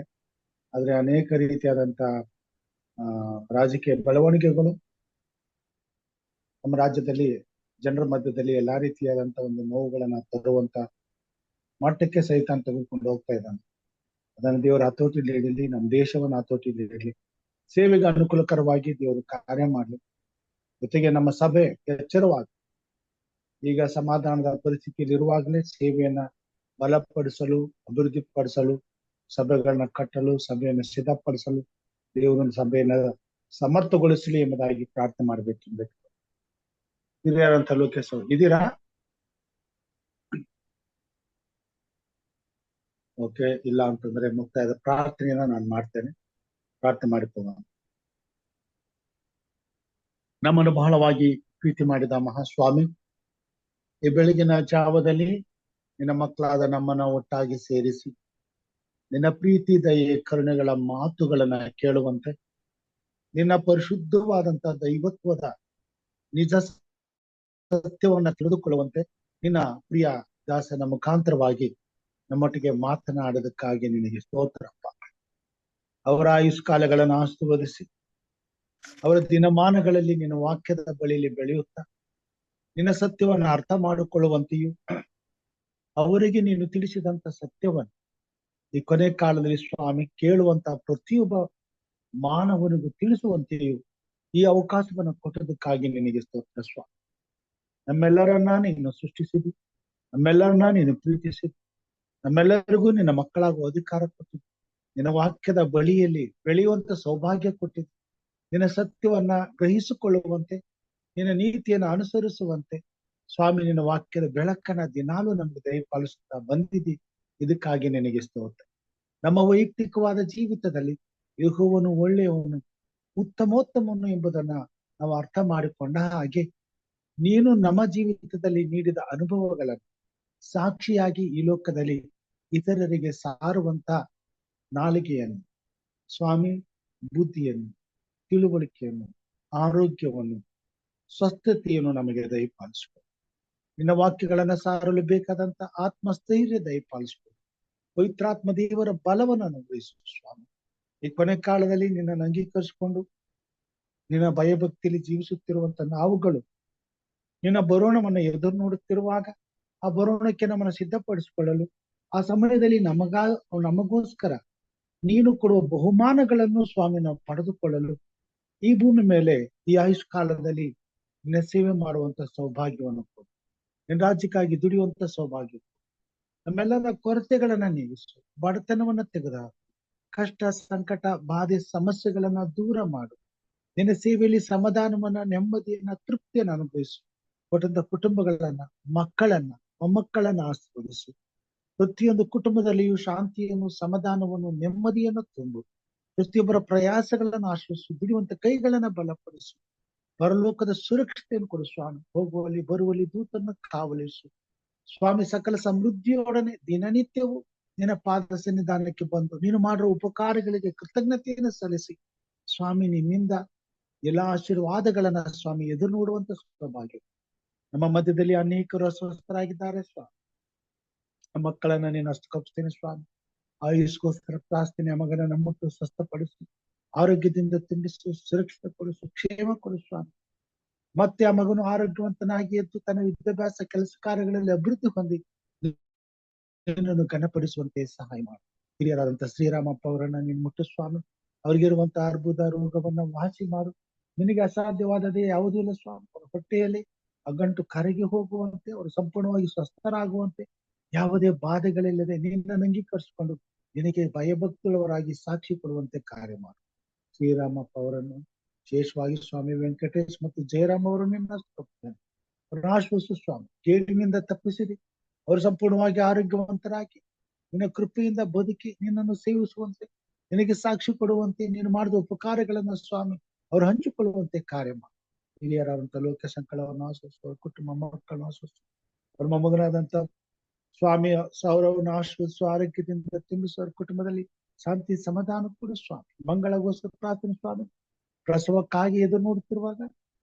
ಆದ್ರೆ ಅನೇಕ ರೀತಿಯಾದಂತ ರಾಜಕೀಯ ಬೆಳವಣಿಗೆಗಳು ನಮ್ಮ ರಾಜ್ಯದಲ್ಲಿ ಜನರ ಮಧ್ಯದಲ್ಲಿ ಎಲ್ಲಾ ರೀತಿಯಾದಂತ ಒಂದು ನೋವುಗಳನ್ನ ತರುವಂತ ಮಟ್ಟಕ್ಕೆ ಸಹಿತ ತೆಗೆದುಕೊಂಡು ಹೋಗ್ತಾ ಇದ್ದಾನೆ. ಅದನ್ನು ದೇವರ ಹತೋಟಿಯಲ್ಲಿ ಇಡಲಿ, ನಮ್ಮ ದೇಶವನ್ನು ಹತೋಟಿಯಲ್ಲಿ ಇಡಲಿ, ಸೇವೆಗೆ ಅನುಕೂಲಕರವಾಗಿ ದೇವರು ಕಾರ್ಯ ಮಾಡಲಿ. ಜೊತೆಗೆ ನಮ್ಮ ಸಭೆ ಎಚ್ಚರವಾಗಿ ಈಗ ಸಮಾಧಾನದ ಪರಿಸ್ಥಿತಿಯಲ್ಲಿ ಇರುವಾಗಲೇ ಸೇವೆಯನ್ನ ಬಲಪಡಿಸಲು, ಅಭಿವೃದ್ಧಿ ಪಡಿಸಲು, ಸಭೆಗಳನ್ನ ಕಟ್ಟಲು, ಸಭೆಯನ್ನು ಸಿದ್ಧಪಡಿಸಲು ದೇವರನ್ನ ಸಭೆಯನ್ನ ಸಮರ್ಥಗೊಳಿಸಲಿ ಎಂಬುದಾಗಿ ಪ್ರಾರ್ಥನೆ ಮಾಡಬೇಕು. ಹಿರಿಯರಂತ ಲೋಕೇಶ್ ಅವರು ಇದ್ದೀರಾ? ಓಕೆ, ಇಲ್ಲ ಅಂತಂದ್ರೆ ಮುಕ್ತಾಯದ ಪ್ರಾರ್ಥನೆಯನ್ನ ನಾನು ಮಾಡ್ತೇನೆ. ಪ್ರಾರ್ಥನೆ ಮಾಡಿಕೊಳ್ಳೋಣ. ನಮ್ಮನ್ನು ಬಹಳವಾಗಿ ಪ್ರೀತಿ ಮಾಡಿದ ಮಹಾಸ್ವಾಮಿ, ಈ ಬೆಳಗಿನ ಜಾವದಲ್ಲಿ ನಿನ್ನ ಮಕ್ಕಳಾದ ನಮ್ಮನ್ನ ಒಟ್ಟಾಗಿ ಸೇರಿಸಿ ನಿನ್ನ ಪ್ರೀತಿ, ದಯೆ, ಕರುಣೆಗಳ ಮಾತುಗಳನ್ನ ಕೇಳುವಂತೆ, ನಿನ್ನ ಪರಿಶುದ್ಧವಾದಂತ ದೈವತ್ವದ ನಿಜ ಸತ್ಯವನ್ನ ತಿಳಿದುಕೊಳ್ಳುವಂತೆ ನಿನ್ನ ಪ್ರಿಯ ದಾಸನ ಮುಖಾಂತರವಾಗಿ ನಮ್ಮೊಟ್ಟಿಗೆ ಮಾತನಾಡೋದಕ್ಕಾಗಿ ನಿನಗೆ ಸ್ತೋತ್ರಪ್ಪ. ಅವರ ಆಯುಷ್ಕಾಲಗಳನ್ನು ಆಶೀರ್ವದಿಸಿ ಅವರ ದಿನಮಾನಗಳಲ್ಲಿ ನಿನ್ನ ವಾಕ್ಯದ ಬಳಿಯಲ್ಲಿ ಬೆಳೆಯುತ್ತಾ ನಿನ್ನ ಸತ್ಯವನ್ನ ಅರ್ಥ ಮಾಡಿಕೊಳ್ಳುವಂತೆಯೂ, ಅವರಿಗೆ ನೀನು ತಿಳಿಸಿದಂತ ಸತ್ಯವನ್ನು ಈ ಕೊನೆ ಕಾಲದಲ್ಲಿ ಸ್ವಾಮಿ ಕೇಳುವಂತ ಪ್ರತಿಯೊಬ್ಬ ಮಾನವನಿಗೂ ತಿಳಿಸುವಂತೆಯೂ ಈ ಅವಕಾಶವನ್ನು ಕೊಟ್ಟದಕ್ಕಾಗಿ ನಿನಗೆ ಸ್ತೋತ್ರ ಸ್ವಾಮಿ. ನಮ್ಮೆಲ್ಲರನ್ನ ನೀನು ಸೃಷ್ಟಿಸಿದಿ, ನಮ್ಮೆಲ್ಲರನ್ನ ನೀನು ಪ್ರೀತಿಸಿದಿ, ನಮ್ಮೆಲ್ಲರಿಗೂ ನಿನ್ನ ಮಕ್ಕಳಾಗುವ ಅಧಿಕಾರ ಕೊಟ್ಟಿದ್ದಿ, ನಿನ್ನ ವಾಕ್ಯದ ಬಳಿಯಲ್ಲಿ ಬೆಳೆಯುವಂತ ಸೌಭಾಗ್ಯ ಕೊಟ್ಟಿದ್ದಿ, ನಿನ್ನ ಸತ್ಯವನ್ನ ಗ್ರಹಿಸಿಕೊಳ್ಳುವಂತೆ, ನಿನ್ನ ನೀತಿಯನ್ನು ಅನುಸರಿಸುವಂತೆ ಸ್ವಾಮಿ ನಿನ್ನ ವಾಕ್ಯದ ಬೆಳಕನ್ನ ದಿನಾಲೂ ನಮ್ಗೆ ದಯಪಾಲಿಸುತ್ತಾ ಬಂದಿದ್ದಿ. ಇದಕ್ಕಾಗಿ ನಿನಗೆ ಸ್ತೋತ್ರ. ನಮ್ಮ ವೈಯಕ್ತಿಕವಾದ ಜೀವಿತದಲ್ಲಿ ಯೆಹೋವನು ಒಳ್ಳೆಯವನು, ಉತ್ತಮೋತ್ತಮನು ಎಂಬುದನ್ನ ನಾವು ಅರ್ಥ ಮಾಡಿಕೊಂಡ ಹಾಗೆ ನೀನು ನಮ್ಮ ಜೀವಿತದಲ್ಲಿ ನೀಡಿದ ಅನುಭವಗಳನ್ನು ಸಾಕ್ಷಿಯಾಗಿ ಈ ಲೋಕದಲ್ಲಿ ಇತರರಿಗೆ ಸಾರುವಂತ ನಾಲಿಗೆಯನ್ನು ಸ್ವಾಮಿ, ಬುದ್ಧಿಯನ್ನು, ತಿಳುವಳಿಕೆಯನ್ನು, ಆರೋಗ್ಯವನ್ನು, ಸ್ವಸ್ಥತೆಯನ್ನು ನಮಗೆ ದಯಪಾಲಿಸಿಕೊ. ನಿನ್ನ ವಾಕ್ಯಗಳನ್ನ ಸಾರಲು ಬೇಕಾದಂತ ಆತ್ಮಸ್ಥೈರ್ಯ ದಯಪಾಲಿಸಿಕೊ. ಪವಿತ್ರಾತ್ಮ ದೇವರ ಬಲವನ್ನು ಅನುಗ್ರಹಿಸು ಸ್ವಾಮಿ. ಈ ಕೊನೆ ಕಾಲದಲ್ಲಿ ನಿನ್ನನ್ನು ಅಂಗೀಕರಿಸಿಕೊಂಡು ನಿನ್ನ ಭಯಭಕ್ತಿಯಲ್ಲಿ ಜೀವಿಸುತ್ತಿರುವಂತ ನಾವುಗಳು ನಿನ್ನ ಬರೋಣವನ್ನ ಎದುರು ನೋಡುತ್ತಿರುವಾಗ ಆ ಬರೋಣಕ್ಕೆ ನಮ್ಮನ್ನು ಸಿದ್ಧಪಡಿಸಿಕೊಳ್ಳಲು, ಆ ಸಮಯದಲ್ಲಿ ನಮಗೋಸ್ಕರ ನೀನು ಕೊಡುವ ಬಹುಮಾನಗಳನ್ನು ಸ್ವಾಮಿ ನಾವು ಪಡೆದುಕೊಳ್ಳಲು ಈ ಭೂಮಿ ಮೇಲೆ ಈ ಆಯುಷ್ಕಾಲದಲ್ಲಿ ನಿನ್ನ ಸೇವೆ ಮಾಡುವಂತ ಸೌಭಾಗ್ಯವನ್ನು ಕೊಡು. ನಿನ್ನ ರಾಜ್ಯಕ್ಕಾಗಿ ದುಡಿಯುವಂತ ಸೌಭಾಗ್ಯ. ನಮ್ಮೆಲ್ಲರ ಕೊರತೆಗಳನ್ನ ನೀಗಿಸು, ಬಡತನವನ್ನ ತೆಗೆದ ಕಷ್ಟ ಸಂಕಟ ಬಾಧೆ ಸಮಸ್ಯೆಗಳನ್ನ ದೂರ ಮಾಡು. ನಿನ್ನ ಸೇವೆಯಲ್ಲಿ ಸಮಾಧಾನವನ್ನ ನೆಮ್ಮದಿಯನ್ನ ತೃಪ್ತಿಯನ್ನ ಅನುಭವಿಸು. ಕೊಟ್ಟಂತ ಕುಟುಂಬಗಳನ್ನ ಮಕ್ಕಳನ್ನ ಮೊಮ್ಮಕ್ಕಳನ್ನ ಆಶೀರ್ವದಿಸು. ಪ್ರತಿಯೊಂದು ಕುಟುಂಬದಲ್ಲಿಯೂ ಶಾಂತಿಯನ್ನು ಸಮಾಧಾನವನ್ನು ನೆಮ್ಮದಿಯನ್ನು ತುಂಬು. ಪ್ರತಿಯೊಬ್ಬರ ಪ್ರಯಾಸಗಳನ್ನ ಆಶ್ರಯಿಸು. ದುಡಿಯುವಂತ ಕೈಗಳನ್ನ ಬಲಪಡಿಸು. ಪರಲೋಕದ ಸುರಕ್ಷತೆಯನ್ನು ಕೊಡು ಸ್ವಾಮಿ. ಹೋಗುವಲ್ಲಿ ಬರುವಲ್ಲಿ ದೂತನ್ನ ಕಾವಲಿಸು ಸ್ವಾಮಿ. ಸಕಲ ಸಮೃದ್ಧಿಯೊಡನೆ ದಿನನಿತ್ಯವೂ ನಿನ್ನ ಪಾದ ಸನ್ನಿಧಾನಕ್ಕೆ ಬಂದು ನೀನು ಮಾಡಿರೋ ಉಪಕಾರಗಳಿಗೆ ಕೃತಜ್ಞತೆಯನ್ನು ಸಲ್ಲಿಸಿ ಸ್ವಾಮಿ ನಿನ್ನಿಂದ ಎಲ್ಲಾ ಆಶೀರ್ವಾದಗಳನ್ನ ಸ್ವಾಮಿ ಎದುರು ನೋಡುವಂತ ಸೌಭಾಗ್ಯ. ನಮ್ಮ ಮಧ್ಯದಲ್ಲಿ ಅನೇಕರು ಅಸ್ವಸ್ಥರಾಗಿದ್ದಾರೆ ಸ್ವಾಮಿ. ಮಕ್ಕಳನ್ನ ನೀನು ಹಸ್ತಕೊಪ್ಸ್ತೇನೆ ಸ್ವಾಮಿ. ಆಯುಷ್ಗೋಸ್ಕರ ಪ್ರಾರ್ಥನೆ. ಮಗನ ನಮ್ಮಟ್ಟು ಸ್ವಸ್ಥಪಡಿಸು, ಆರೋಗ್ಯದಿಂದ ತುಂಬಿಸು, ಸುರಕ್ಷಿತಪಡಿಸು, ಕ್ಷೇಮ ಕೊಡು ಸ್ವಾಮಿ. ಮತ್ತೆ ಆ ಮಗನು ಆರೋಗ್ಯವಂತನಾಗಿ ಎದ್ದು ತನ್ನ ವಿದ್ಯಾಭ್ಯಾಸ ಕೆಲಸ ಕಾರ್ಯಗಳಲ್ಲಿ ಅಭಿವೃದ್ಧಿ ಹೊಂದಿ ನಿನ್ನನ್ನು ಘನಪಡಿಸುವಂತೆ ಸಹಾಯ ಮಾಡು. ಹಿರಿಯರಾದಂತ ಶ್ರೀರಾಮಪ್ಪ ಅವರನ್ನ ನೀನು ಮುಟ್ಟು ಸ್ವಾಮಿ. ಅವ್ರಿಗಿರುವಂತ ಅರ್ಬುದ ರೋಗವನ್ನ ವಾಸಿ ಮಾಡು. ನಿನಗೆ ಅಸಾಧ್ಯವಾದದೇ ಯಾವುದೂ ಇಲ್ಲ ಸ್ವಾಮಿ. ಅವರ ಹೊಟ್ಟೆಯಲ್ಲಿ ಆ ಗಂಟು ಕರಗಿ ಹೋಗುವಂತೆ, ಅವರು ಸಂಪೂರ್ಣವಾಗಿ ಸ್ವಸ್ಥರಾಗುವಂತೆ, ಯಾವುದೇ ಬಾಧೆಗಳಿಲ್ಲದೆ ನಿನ್ನನ್ನು ಅಂಗೀಕರಿಸಿಕೊಂಡು ನಿನಗೆ ಭಯಭಕ್ತುಳ್ಳವರಾಗಿ ಸಾಕ್ಷಿ ಕೊಡುವಂತೆ ಕಾರ್ಯ ಮಾಡು. ಶ್ರೀರಾಮಪ್ಪ ಅವರನ್ನು ವಿಶೇಷವಾಗಿ ಸ್ವಾಮಿ ವೆಂಕಟೇಶ್ ಮತ್ತು ಜಯರಾಮ್ ಅವರನ್ನು ನಿನ್ನ ಆಶ್ವಾಸು ಸ್ವಾಮಿ. ಕೇಡಿನಿಂದ ತಪ್ಪಿಸಿರಿ. ಅವರು ಸಂಪೂರ್ಣವಾಗಿ ಆರೋಗ್ಯವಂತರಾಗಿ ನಿನ್ನ ಕೃಪೆಯಿಂದ ಬದುಕಿ ನಿನ್ನನ್ನು ಸೇವಿಸುವಂತೆ, ನಿನಗೆ ಸಾಕ್ಷಿ ಕೊಡುವಂತೆ, ನೀನು ಮಾಡಿದ ಉಪಕಾರಗಳನ್ನ ಸ್ವಾಮಿ ಅವರು ಹಂಚಿಕೊಳ್ಳುವಂತೆ ಕಾರ್ಯ ಮಾಡಿ. ಹಿರಿಯರಾದಂತ ಲೋಕ ಸಂಕಳವನ್ನು ಆಶ್ವಸಿಸು. ಅವ್ರ ಕುಟುಂಬ ಮಕ್ಕಳನ್ನು ಆಶ್ವಸಿಸು. ಅವ್ರ ಮೊಮ್ಮಗನಾದಂತ ಸ್ವಾಮಿ ಸೌರವನ್ನು ಆಶ್ವಸಿಸು. ಆರೋಗ್ಯದಿಂದ ತುಂಬಿಸು. ಅವ್ರ ಕುಟುಂಬದಲ್ಲಿ ಶಾಂತಿ ಸಮಾಧಾನ ಕೊಡು ಸ್ವಾಮಿ. ಮಂಗಳಗೋಸ್ಕರ ಪ್ರಾರ್ಥನೆ ಸ್ವಾಮಿ. ಪ್ರಸವಕ್ಕಾಗಿ ಎದುರು ನೋಡುತ್ತಿರುವಾಗ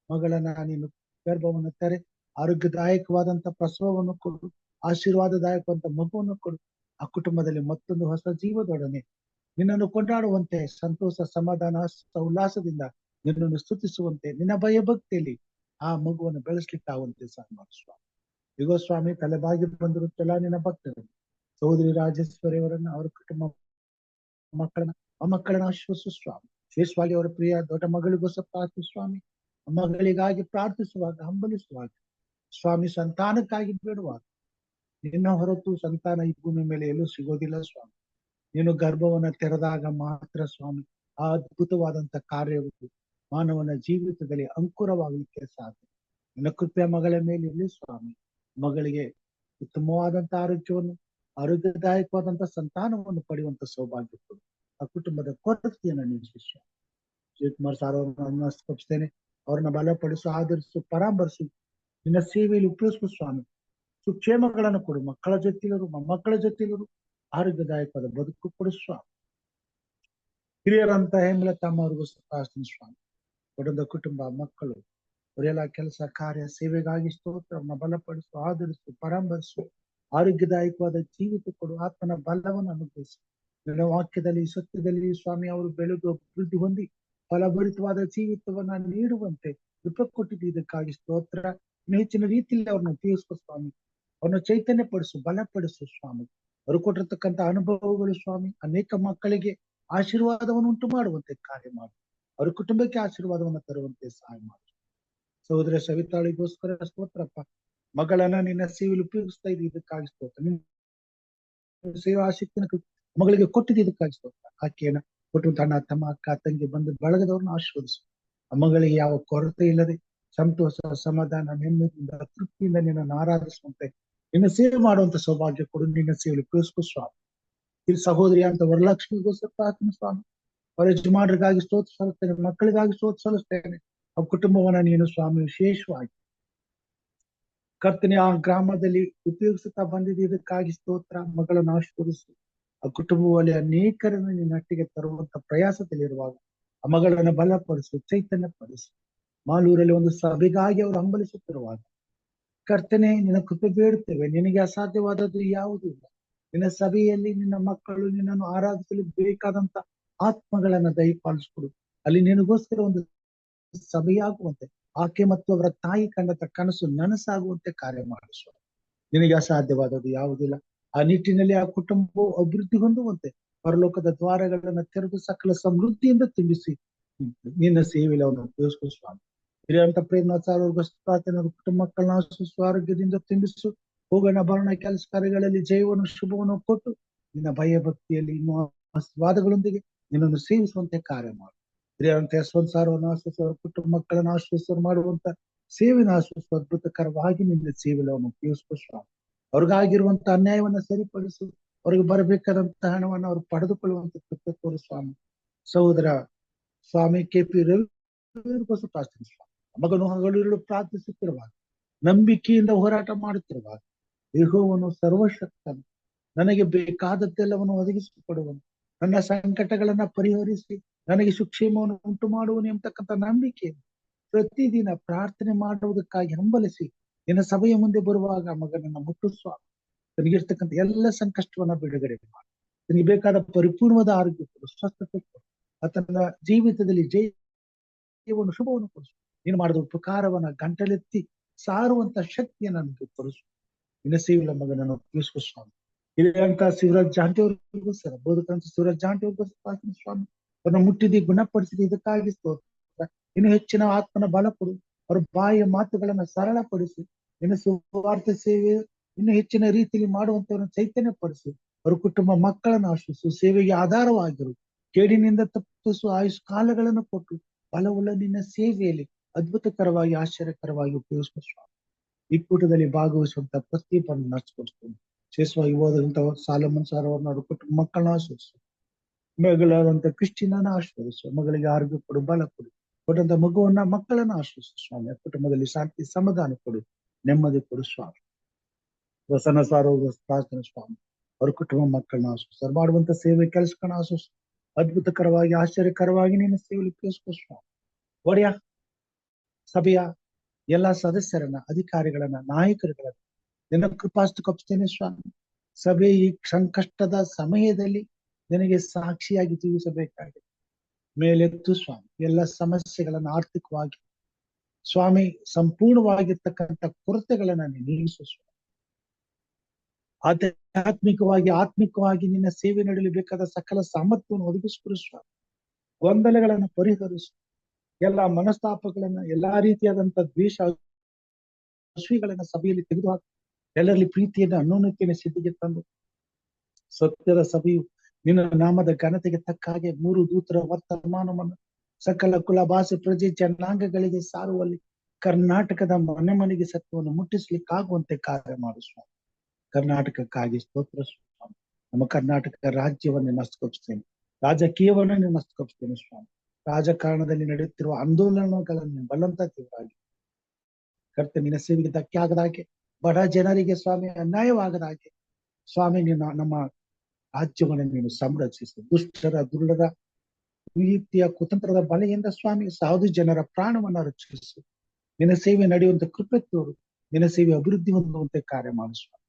ಮಗಳನ್ನ ನೀನು ಗರ್ಭವನ್ನು ತೆರೆ. ಆರೋಗ್ಯದಾಯಕವಾದಂತ ಪ್ರಸವವನ್ನು ಕೊಡು. ಆಶೀರ್ವಾದದಾಯಕವಂತ ಮಗುವನ್ನು ಕೊಡು. ಆ ಕುಟುಂಬದಲ್ಲಿ ಮತ್ತೊಂದು ಹೊಸ ಜೀವದೊಡನೆ ನಿನ್ನನ್ನು ಕೊಂಡಾಡುವಂತೆ, ಸಂತೋಷ ಸಮಾಧಾನ ಉಲ್ಲಾಸದಿಂದ ನಿನ್ನನ್ನು ಸ್ತುತಿಸುವಂತೆ, ನಿನ್ನ ಭಯಭಕ್ತಿಯಲ್ಲಿ ಆ ಮಗುವನ್ನು ಬೆಳೆಸ್ಲಿಕ್ಕಾಗುವಂತೆ ಸಹಾಯ ಮಾಡು ಸ್ವಾಮಿ. ಈಗ ಸ್ವಾಮಿ ತಲೆಬಾಗಿ ಬಂದಿರುತ್ತಲ್ಲ ನಿನ್ನ ಭಕ್ತರು ಸಹೋದರಿ ರಾಜೇಶ್ವರಿ ಅವರನ್ನ, ಅವರ ಕುಟುಂಬ ಮಕ್ಕಳನ್ನ ಆಶ್ವಸು ಸ್ವಾಮಿ. ವಿಶೇಷವಾಗಿ ಅವರ ಪ್ರಿಯ ದೊಡ್ಡ ಮಗಳಿಗೋಸ್ಕರ ಪ್ರಾರ್ಥಿಸು ಸ್ವಾಮಿ. ಮಗಳಿಗಾಗಿ ಪ್ರಾರ್ಥಿಸುವಾಗ ಹಂಬಲಿಸುವಾಗ ಸ್ವಾಮಿ, ಸಂತಾನಕ್ಕಾಗಿ ಬೇಡುವಾಗ ನಿನ್ನ ಹೊರತು ಸಂತಾನ ಈ ಭೂಮಿ ಮೇಲೆ ಎಲ್ಲೂ ಸಿಗೋದಿಲ್ಲ ಸ್ವಾಮಿ. ನೀನು ಗರ್ಭವನ್ನ ತೆರೆದಾಗ ಮಾತ್ರ ಸ್ವಾಮಿ ಆ ಅದ್ಭುತವಾದಂತ ಕಾರ್ಯವು ಮಾನವನ ಜೀವಿತದಲ್ಲಿ ಅಂಕುರವಾಗಲಿಕ್ಕೆ ಸಾಧ್ಯ. ನಿನ್ನ ಕೃಪೆಯ ಮಗಳ ಮೇಲೆ ಇರಲಿ ಸ್ವಾಮಿ. ಮಗಳಿಗೆ ಉತ್ತಮವಾದಂತ ಆರೋಗ್ಯವನ್ನು, ಆರೋಗ್ಯದಾಯಕವಾದಂತ ಸಂತಾನವನ್ನು ಪಡೆಯುವಂತ ಸೌಭಾಗ್ಯ ಕೊಡು. ಆ ಕುಟುಂಬದ ಕೊರತೆಯನ್ನು ನೀಡಿಸು. ಶಿವಕುಮಾರ್ ಸಾರ್ ಅವರನ್ನ ಸ್ಪರ್ಶಿಸ್ತೇನೆ. ಅವ್ರನ್ನ ಬಲಪಡಿಸು, ಆಧರಿಸು, ಪರಾಮರ್ಶು. ನಿನ್ನ ಸೇವೆಯಲ್ಲಿ ಉಪಯೋಗಿಸು ಸ್ವಾಮಿ. ಸುಕ್ಷೇಮಗಳನ್ನು ಕೊಡು. ಮಕ್ಕಳ ಜೊತೆಗರು ಮೊಮ್ಮಕ್ಕಳ ಜೊತೆಗರು ಆರೋಗ್ಯದಾಯಕವಾದ ಬದುಕು ಕೊಡು ಸ್ವಾಮಿ. ಹಿರಿಯರಂತ ಹೇಮಲತಮ್ಮ ಅವ್ರಿಗೂ ಪ್ರಾರ್ಥನೆ ಸ್ವಾಮಿ. ಒಡಂದ ಕುಟುಂಬ ಮಕ್ಕಳು ಅವರೆಲ್ಲ ಕೆಲಸ ಕಾರ್ಯ ಸೇವೆಗಾಗಿ ಸ್ತೋತ್ರವನ್ನ ಬಲಪಡಿಸು, ಆಧರಿಸು, ಪರಾಮರ್ಶು. ಆರೋಗ್ಯದಾಯಕವಾದ ಜೀವಿತ ಕೊಡು. ಆತ್ಮನ ಬಲವನ್ನು ಅನುಗ್ರಹಿಸು. ನಿನ್ನ ವಾಕ್ಯದಲ್ಲಿ ಸತ್ಯದಲ್ಲಿ ಸ್ವಾಮಿ ಅವರು ಬೆಳೆದು ಅಭಿವೃದ್ಧಿ ಹೊಂದಿ ಫಲಭರಿತವಾದ ಜೀವಿತವನ್ನ ನೀಡುವಂತೆ ಕೃಪೆ ಕೊಟ್ಟಿದ್ದು ಇದಕ್ಕಾಗಿ ಸ್ತೋತ್ರ. ಹೆಚ್ಚಿನ ರೀತಿಯಲ್ಲಿ ಅವ್ರನ್ನ ಉಪಯೋಗಿಸುವ ಸ್ವಾಮಿ. ಅವ್ರನ್ನ ಚೈತನ್ಯ ಪಡಿಸು, ಬಲಪಡಿಸು ಸ್ವಾಮಿ. ಅವರು ಕೊಟ್ಟಿರ್ತಕ್ಕಂಥ ಅನುಭವಗಳು ಸ್ವಾಮಿ ಅನೇಕ ಮಕ್ಕಳಿಗೆ ಆಶೀರ್ವಾದವನ್ನು ಉಂಟು ಮಾಡುವಂತೆ ಕಾರ್ಯ ಮಾಡು. ಅವ್ರ ಕುಟುಂಬಕ್ಕೆ ಆಶೀರ್ವಾದವನ್ನು ತರುವಂತೆ ಸಹಾಯ ಮಾಡು. ಸಹೋದರ ಸವಿತಾಳಿಗೋಸ್ಕರ ಸ್ತೋತ್ರಪ್ಪ. ಮಗಳನ್ನ ನಿನ್ನ ಸೇವೆಯಲ್ಲಿ ಉಪಯೋಗಿಸ್ತಾ ಇದ್ದೀವಿ, ಇದಕ್ಕಾಗಿ ಸ್ತೋತ್ರ. ನಿನ್ನ ಸೇವಾ ಆಸಕ್ತಿನ ಮಗಳಿಗೆ ಕೊಟ್ಟಿದ್ದು ಇದಕ್ಕಾಗಿ ಸ್ತೋತ್ರ. ಆಕೆಯನ್ನ ಕೊಟ್ಟು ತನ್ನ ತಮ್ಮ ಅಕ್ಕ ತಂಗಿ ಬಂದು ಬಳಗದವ್ರನ್ನ ಆಶೀರ್ವದಿಸು. ಆ ಮಗಳಿಗೆ ಯಾವ ಕೊರತೆ ಇಲ್ಲದೆ ಸಂತೋಷ ಸಮಾಧಾನ ನೆಮ್ಮದಿಯಿಂದ ತೃಪ್ತಿಯಿಂದ ನಿನ್ನನ್ನು ಆರಾಧಿಸುವಂತೆ, ನಿನ್ನ ಸೇವೆ ಮಾಡುವಂತ ಸೌಭಾಗ್ಯ ಕೊಡು. ನಿನ್ನ ಸೇವೆಯಲ್ಲಿ ಉಪಯೋಗಿಸ್ಕೊ ಸ್ವಾಮಿ. ಇಲ್ಲಿ ಸಹೋದರಿ ಅಂತ ವರಲಕ್ಷ್ಮಿಗೋಸ್ಕರ ಪ್ರಾರ್ಥನೆ ಸ್ವಾಮಿ. ಅವರ ಯಜಮಾನರಿಗಾಗಿ ಸ್ತೋತ್ರ ಸಲ್ಲಿಸ್ತೇನೆ, ಮಕ್ಕಳಿಗಾಗಿ ಸ್ತೋತ್ರ ಸಲ್ಲಿಸ್ತೇನೆ. ಆ ಕುಟುಂಬವನ್ನ ನೀನು ಸ್ವಾಮಿ ವಿಶೇಷವಾಗಿ ಕರ್ತನೆ ಆ ಗ್ರಾಮದಲ್ಲಿ ಉಪಯೋಗಿಸುತ್ತಾ ಬಂದಿದೆ, ಇದಕ್ಕಾಗಿ ಸ್ತೋತ್ರ. ಮಗಳನ್ನು ಆಶೀರ್ವದಿಸು. ಆ ಕುಟುಂಬದಲ್ಲಿ ಅನೇಕರನ್ನು ನಿನ್ನಟ್ಟಿಗೆ ತರುವಂತ ಪ್ರಯಾಸದಲ್ಲಿರುವಾಗ ಆ ಮಗಳನ್ನು ಬಲಪಡಿಸು, ಚೈತನ್ಯ ಪಡಿಸು. ಮಾಲೂರಲ್ಲಿ ಒಂದು ಸಭೆಗಾಗಿ ಅವರು ಹಂಬಲಿಸುತ್ತಿರುವಾಗ ಕರ್ತನೆ ನಿನ್ನ ಕೃಪೆ ಬೇಡುತ್ತೇವೆ. ನಿನಗೆ ಅಸಾಧ್ಯವಾದದ್ದು ಯಾವುದೂ ಇಲ್ಲ. ನಿನ್ನ ಸಭೆಯಲ್ಲಿ ನಿನ್ನ ಮಕ್ಕಳು ನಿನ್ನನ್ನು ಆರಾಧಿಸಲು ಬೇಕಾದಂತ ಆತ್ಮಗಳನ್ನ ದಯಪಾಲಿಸಿಕೊಡು. ಅಲ್ಲಿ ನಿನಗೋಸ್ಕರ ಒಂದು ಸಭೆಯಾಗುವಂತೆ, ಆಕೆ ಮತ್ತು ಅವರ ತಾಯಿ ಕಂಡಂತ ಕನಸು ನನಸಾಗುವಂತೆ ಕಾರ್ಯ ಮಾಡಿಸುವ. ನಿನಗೆ ಅಸಾಧ್ಯವಾದದ್ದು ಯಾವುದಿಲ್ಲ. ಆ ನಿಟ್ಟಿನಲ್ಲಿ ಆ ಕುಟುಂಬವು ಅಭಿವೃದ್ಧಿ ಹೊಂದುವಂತೆ ಪರಲೋಕದ ದ್ವಾರಗಳನ್ನ ತೆರೆದು ಸಕಲ ಸಮೃದ್ಧಿಯಿಂದ ತುಂಬಿಸಿ ನಿನ್ನ ಸೇವೆಯಲ್ಲಿ ಅವನು ಉಪಯೋಗಿಸುವ ಸ್ವಾಮಿ. ಹಿರಿಯಂತ ಪ್ರೇಮನಾಥ್ ಸಾರ್ ಅವ್ರಿಗೂ ಪ್ರಾರ್ಥನೆ, ಕುಟುಂಬ ಮಕ್ಕಳನ್ನ ಆಶೀರ್ವದಿಸು, ಆರೋಗ್ಯದಿಂದ ತುಂಬಿಸು, ಹೋಗೋಣ ಬರೋಣ ಕೆಲಸ ಕಾರ್ಯಗಳಲ್ಲಿ ಜಯವನ್ನು ಶುಭವನ್ನು ಕೊಟ್ಟು ನಿನ್ನ ಭಯ ಭಕ್ತಿಯಲ್ಲಿ ಇನ್ನೂ ಆಶೀರ್ವಾದಗಳೊಂದಿಗೆ ನಿನ್ನನ್ನು ಸೇವಿಸುವಂತೆ ಕಾರ್ಯ ಮಾಡು. ಹಿರಿಯಂತ ಯಶವಂತ್ ಸಾರ್ ಅವರನ್ನು ಆಶೀರ್ವದಿಸುವ, ಕುಟುಂಬ ಮಕ್ಕಳನ್ನು ಆಶೀರ್ವದಿಸುವ, ಮಾಡುವಂತ ಸೇವೆಯನ್ನು ಆಶೀರ್ವದಿಸುವ, ಅದ್ಭುತಕರವಾಗಿ ನಿನ್ನ ಸೇವೆಯಲ್ಲಿ ಅವನು ಉಪಯೋಗಿಸುವ. ಅವ್ರಿಗಾಗಿರುವಂತ ಅನ್ಯಾಯವನ್ನ ಸರಿಪಡಿಸು, ಅವ್ರಿಗೆ ಬರಬೇಕಾದಂತ ಹಣವನ್ನು ಅವ್ರು ಪಡೆದುಕೊಳ್ಳುವಂತ ಕೃಪೆ ತೋರು ಸ್ವಾಮಿ. ಸಹೋದರ ಸ್ವಾಮಿ KP ರವಿಗೋಸ್ಕರ ಪ್ರಾರ್ಥನೆ ಸ್ವಾಮಿ. ಮಗನು ಹಗಲಿರುಳು ಪ್ರಾರ್ಥಿಸುತ್ತಿರುವಾಗ, ನಂಬಿಕೆಯಿಂದ ಹೋರಾಟ ಮಾಡುತ್ತಿರುವಾಗ, ಯೆಹೋವನು ಸರ್ವಶಕ್ತನು, ನನಗೆ ಬೇಕಾದದ್ದೆಲ್ಲವನ್ನು ಒದಗಿಸಿಕೊಡುವನು, ನನ್ನ ಸಂಕಟಗಳನ್ನ ಪರಿಹರಿಸಿ ನನಗೆ ಸುಕ್ಷೇಮವನ್ನು ಉಂಟು ಮಾಡುವನು ಎಂಬತಕ್ಕಂಥ ನಂಬಿಕೆ ಪ್ರತಿದಿನ ಪ್ರಾರ್ಥನೆ ಮಾಡುವುದಕ್ಕಾಗಿ ಹಂಬಲಿಸಿ ನಿನ್ನ ಸಭೆಯ ಮುಂದೆ ಬರುವಾಗ ಮಗನನ್ನ ಮುಟ್ಟು ಸ್ವಾಮಿ. ತನಗಿರ್ತಕ್ಕಂಥ ಎಲ್ಲ ಸಂಕಷ್ಟವನ್ನ ಬಿಡುಗಡೆ ಮಾಡಿ, ತನಗೆ ಬೇಕಾದ ಪರಿಪೂರ್ಣವಾದ ಆರೋಗ್ಯ ಕೊಡು, ಸ್ವಸ್ಥತೆ ಕೊಡು, ಆತನ ಜೀವಿತದಲ್ಲಿ ಜಯವನ್ನು ಶುಭವನ್ನು ಕೊಡಿಸು. ನೀನು ಮಾಡಿದ ಉಪಕಾರವನ್ನ ಗಂಟಲೆತ್ತಿ ಸಾರುವಂತ ಶಕ್ತಿಯನ್ನು ನನಗೆ ಕೊಡಿಸು. ನಿನ್ನ ಸೇವೆಯ ಮಗನನ್ನು ಉಪಯೋಗಿಸುವ ಸ್ವಾಮಿ. ಇಲ್ಲಿಂತ ಶಿವರಾಜ್ ಜಾಂಟಿ ಅವ್ರಿಗೂ ಸರ ಬೋಧಕಂತ ಶಿವರಾಜ್ ಜಾಂಟಿ ಅವ್ರಿಗೂ ಪ್ರಾರ್ಥನೆ ಸ್ವಾಮಿ. ಅವ್ರನ್ನ ಮುಟ್ಟಿದಿ, ಗುಣಪಡಿಸಿದ, ಇದಕ್ಕಾಗಿ ಸ್ತೋತ್ರ. ಇನ್ನು ಹೆಚ್ಚಿನ ಆತ್ಮನ ಬಲ ಕೊಡು, ಅವ್ರ ಬಾಯಿಯ ಮಾತುಗಳನ್ನ ಸರಳಪಡಿಸಿ ನಿನ್ನ ಸುವಾರ್ಥ ಸೇವೆ ಇನ್ನು ಹೆಚ್ಚಿನ ರೀತಿಯಲ್ಲಿ ಮಾಡುವಂತವ್ರನ್ನ ಚೈತನ್ಯಪಡಿಸಿ, ಅವ್ರ ಕುಟುಂಬ ಮಕ್ಕಳನ್ನು ಆಶ್ರಯಿಸು, ಸೇವೆಗೆ ಆಧಾರವಾಗಿರು, ಕೇಡಿನಿಂದ ತಪ್ಪಿಸು, ಆಯುಷ್ ಕಾಲಗಳನ್ನು ಕೊಟ್ಟು ಬಲವುಳ್ಳ ನಿನ್ನ ಸೇವೆಯಲ್ಲಿ ಅದ್ಭುತಕರವಾಗಿ ಆಶ್ಚರ್ಯಕರವಾಗಿ ಉಪಯೋಗಿಸುವ ಸ್ವಾಮಿ. ಈ ಕೂಟದಲ್ಲಿ ಭಾಗವಹಿಸುವಂತ ಪ್ರತಿಯೊಬ್ಬರನ್ನು ನಷ್ಟಪಡಿಸ್ತೇನೆ. ವಿಶೇಷವಾಗಿ ಓದಂತ ಸಾಲಮನ್ ಸಾರ್ ಅವ್ರನ್ನ, ಅವ್ರ ಕುಟುಂಬ ಮಕ್ಕಳನ್ನ ಆಶ್ರಯಿಸು, ಮಗಳಾದಂತ ಕ್ರಿಸ್ಟಿನನ್ನ ಆಶ್ರಯಿಸು, ಮಗಳಿಗೆ ಆರೋಗ್ಯ ಕೊಡು, ಬಲ ಕೊಡು, ಕೊಟ್ಟಂತ ಮಗುವನ್ನ ಮಕ್ಕಳನ್ನ ಆಶ್ರಯಿಸು ಸ್ವಾಮಿ. ಕುಟುಂಬದಲ್ಲಿ ಶಾಂತಿ ಸಮಾಧಾನ ಕೊಡು, ನೆಮ್ಮದಿ ಕೊಡು ಸ್ವಾಮಿ. ವಸನ ಸಾರ್ ಪ್ರಾರ್ಥನೆ ಸ್ವಾಮಿ. ಅವ್ರ ಕುಟುಂಬ ಮಕ್ಕಳನ್ನ ಆಶ್ರಯಿಸು, ಮಾಡುವಂತ ಸೇವೆ ಕೆಲಸಗಳನ್ನ ಆಶ್ರಯಿಸು, ಅದ್ಭುತಕರವಾಗಿ ಆಶ್ಚರ್ಯಕರವಾಗಿ ನಿನ್ನ ಸೇವೆಯಲ್ಲಿ ಉಪಯೋಗಿಸುವ ಸ್ವಾಮಿ. ಒಡೆಯ ಸಭೆಯ ಎಲ್ಲಾ ಸದಸ್ಯರನ್ನ, ಅಧಿಕಾರಿಗಳನ್ನ, ನಾಯಕರುಗಳನ್ನ ನಿನ್ನ ಕೃಪಾಸ್ತುಕೊಪ್ತೇನೆ ಸ್ವಾಮಿ. ಸಭೆ ಈ ಸಂಕಷ್ಟದ ಸಮಯದಲ್ಲಿ ನಿನಗೆ ಸಾಕ್ಷಿಯಾಗಿ ಜೀವಿಸಬೇಕಾಗಿದೆ. ಮೇಲೆತ್ತು ಸ್ವಾಮಿ. ಎಲ್ಲ ಸಮಸ್ಯೆಗಳನ್ನ ಆರ್ಥಿಕವಾಗಿ ಸ್ವಾಮಿ ಸಂಪೂರ್ಣವಾಗಿರ್ತಕ್ಕಂಥ ಕೊರತೆಗಳನ್ನ ನೀಗಿಸು ಸ್ವಾಮಿ. ಆತ್ಮಿಕವಾಗಿ ನಿನ್ನ ಸೇವೆ ನಡೆಯಲು ಬೇಕಾದ ಸಕಲ ಸಾಮರ್ಥ್ಯವನ್ನು ಒದಗಿಸಿಕೊಡು ಸ್ವಾಮಿ. ಗೊಂದಲಗಳನ್ನ ಪರಿಹರಿಸು, ಎಲ್ಲ ಮನಸ್ತಾಪಗಳನ್ನ, ಎಲ್ಲಾ ರೀತಿಯಾದಂತ ದ್ವೇಷ ಅಸೂಯೆಗಳನ್ನ ಸಭೆಯಲ್ಲಿ ತೆಗೆದುಹಾಕು. ಎಲ್ಲರಲ್ಲಿ ಪ್ರೀತಿಯನ್ನ, ಅನ್ಯೋನ್ಯತೆಯನ್ನು ಸಿದ್ಧಿಗೆ ತಂದು ಸತ್ಯದ ಸಭೆಯು ನಿನ್ನ ನಾಮದ ಘನತೆಗೆ ತಕ್ಕ ಹಾಗೆ 3 ದೂತರ ವರ್ತಮಾನವನ್ನು ಸಕಲ ಕುಲ, ಭಾಷೆ, ಪ್ರಜೆ, ಜನಾಂಗಗಳಿಗೆ ಸಾರುವಲ್ಲಿ ಕರ್ನಾಟಕದ ಮನೆ ಮನೆಗೆ ಸತ್ಯವನ್ನು ಮುಟ್ಟಿಸ್ಲಿಕ್ಕಾಗುವಂತೆ ಕಾರ್ಯ ಮಾಡು ಸ್ವಾಮಿ. ಕರ್ನಾಟಕಕ್ಕಾಗಿ ಸ್ತೋತ್ರ ಸ್ವಾಮಿ. ನಮ್ಮ ಕರ್ನಾಟಕ ರಾಜ್ಯವನ್ನು ನಷ್ಟಗೊಳಿಸ್ತೇನೆ, ರಾಜಕೀಯವನ್ನು ನಷ್ಟಗೊಳಿಸ್ತೇನೆ ಸ್ವಾಮಿ. ರಾಜಕಾರಣದಲ್ಲಿ ನಡೆಯುತ್ತಿರುವ ಆಂದೋಲನಗಳನ್ನು ಬಲವಂತವಾಗಿ ಕರ್ತ ನಿನ್ನ ಸೇವೆಗೆ ಧಕ್ಕೆ ಆಗದ ಹಾಗೆ, ಬಡ ಜನರಿಗೆ ಸ್ವಾಮಿ ಅನ್ಯಾಯವಾಗದ ಹಾಗೆ ಸ್ವಾಮಿ ನಮ್ಮ ರಾಜ್ಯವನ್ನು ನೀನು ಸಂರಕ್ಷಿಸು. ದುಷ್ಟರ ದುರ್ಡರ ಕುಯುಕ್ತಿಯ ಕುತಂತ್ರದ ಬಲೆಯಿಂದ ಸ್ವಾಮಿ ಸಾಧು ಜನರ ಪ್ರಾಣವನ್ನ ರಕ್ಷಿಸು. ನಿನ್ನ ಸೇವೆ ನಡೆಯುವಂತ ಕೃಪೆ ತೋರು, ನಿನ್ನ ಸೇವೆ ಅಭಿವೃದ್ಧಿ ಹೊಂದುವಂತೆ ಕಾರ್ಯ ಮಾಡು ಸ್ವಾಮಿ.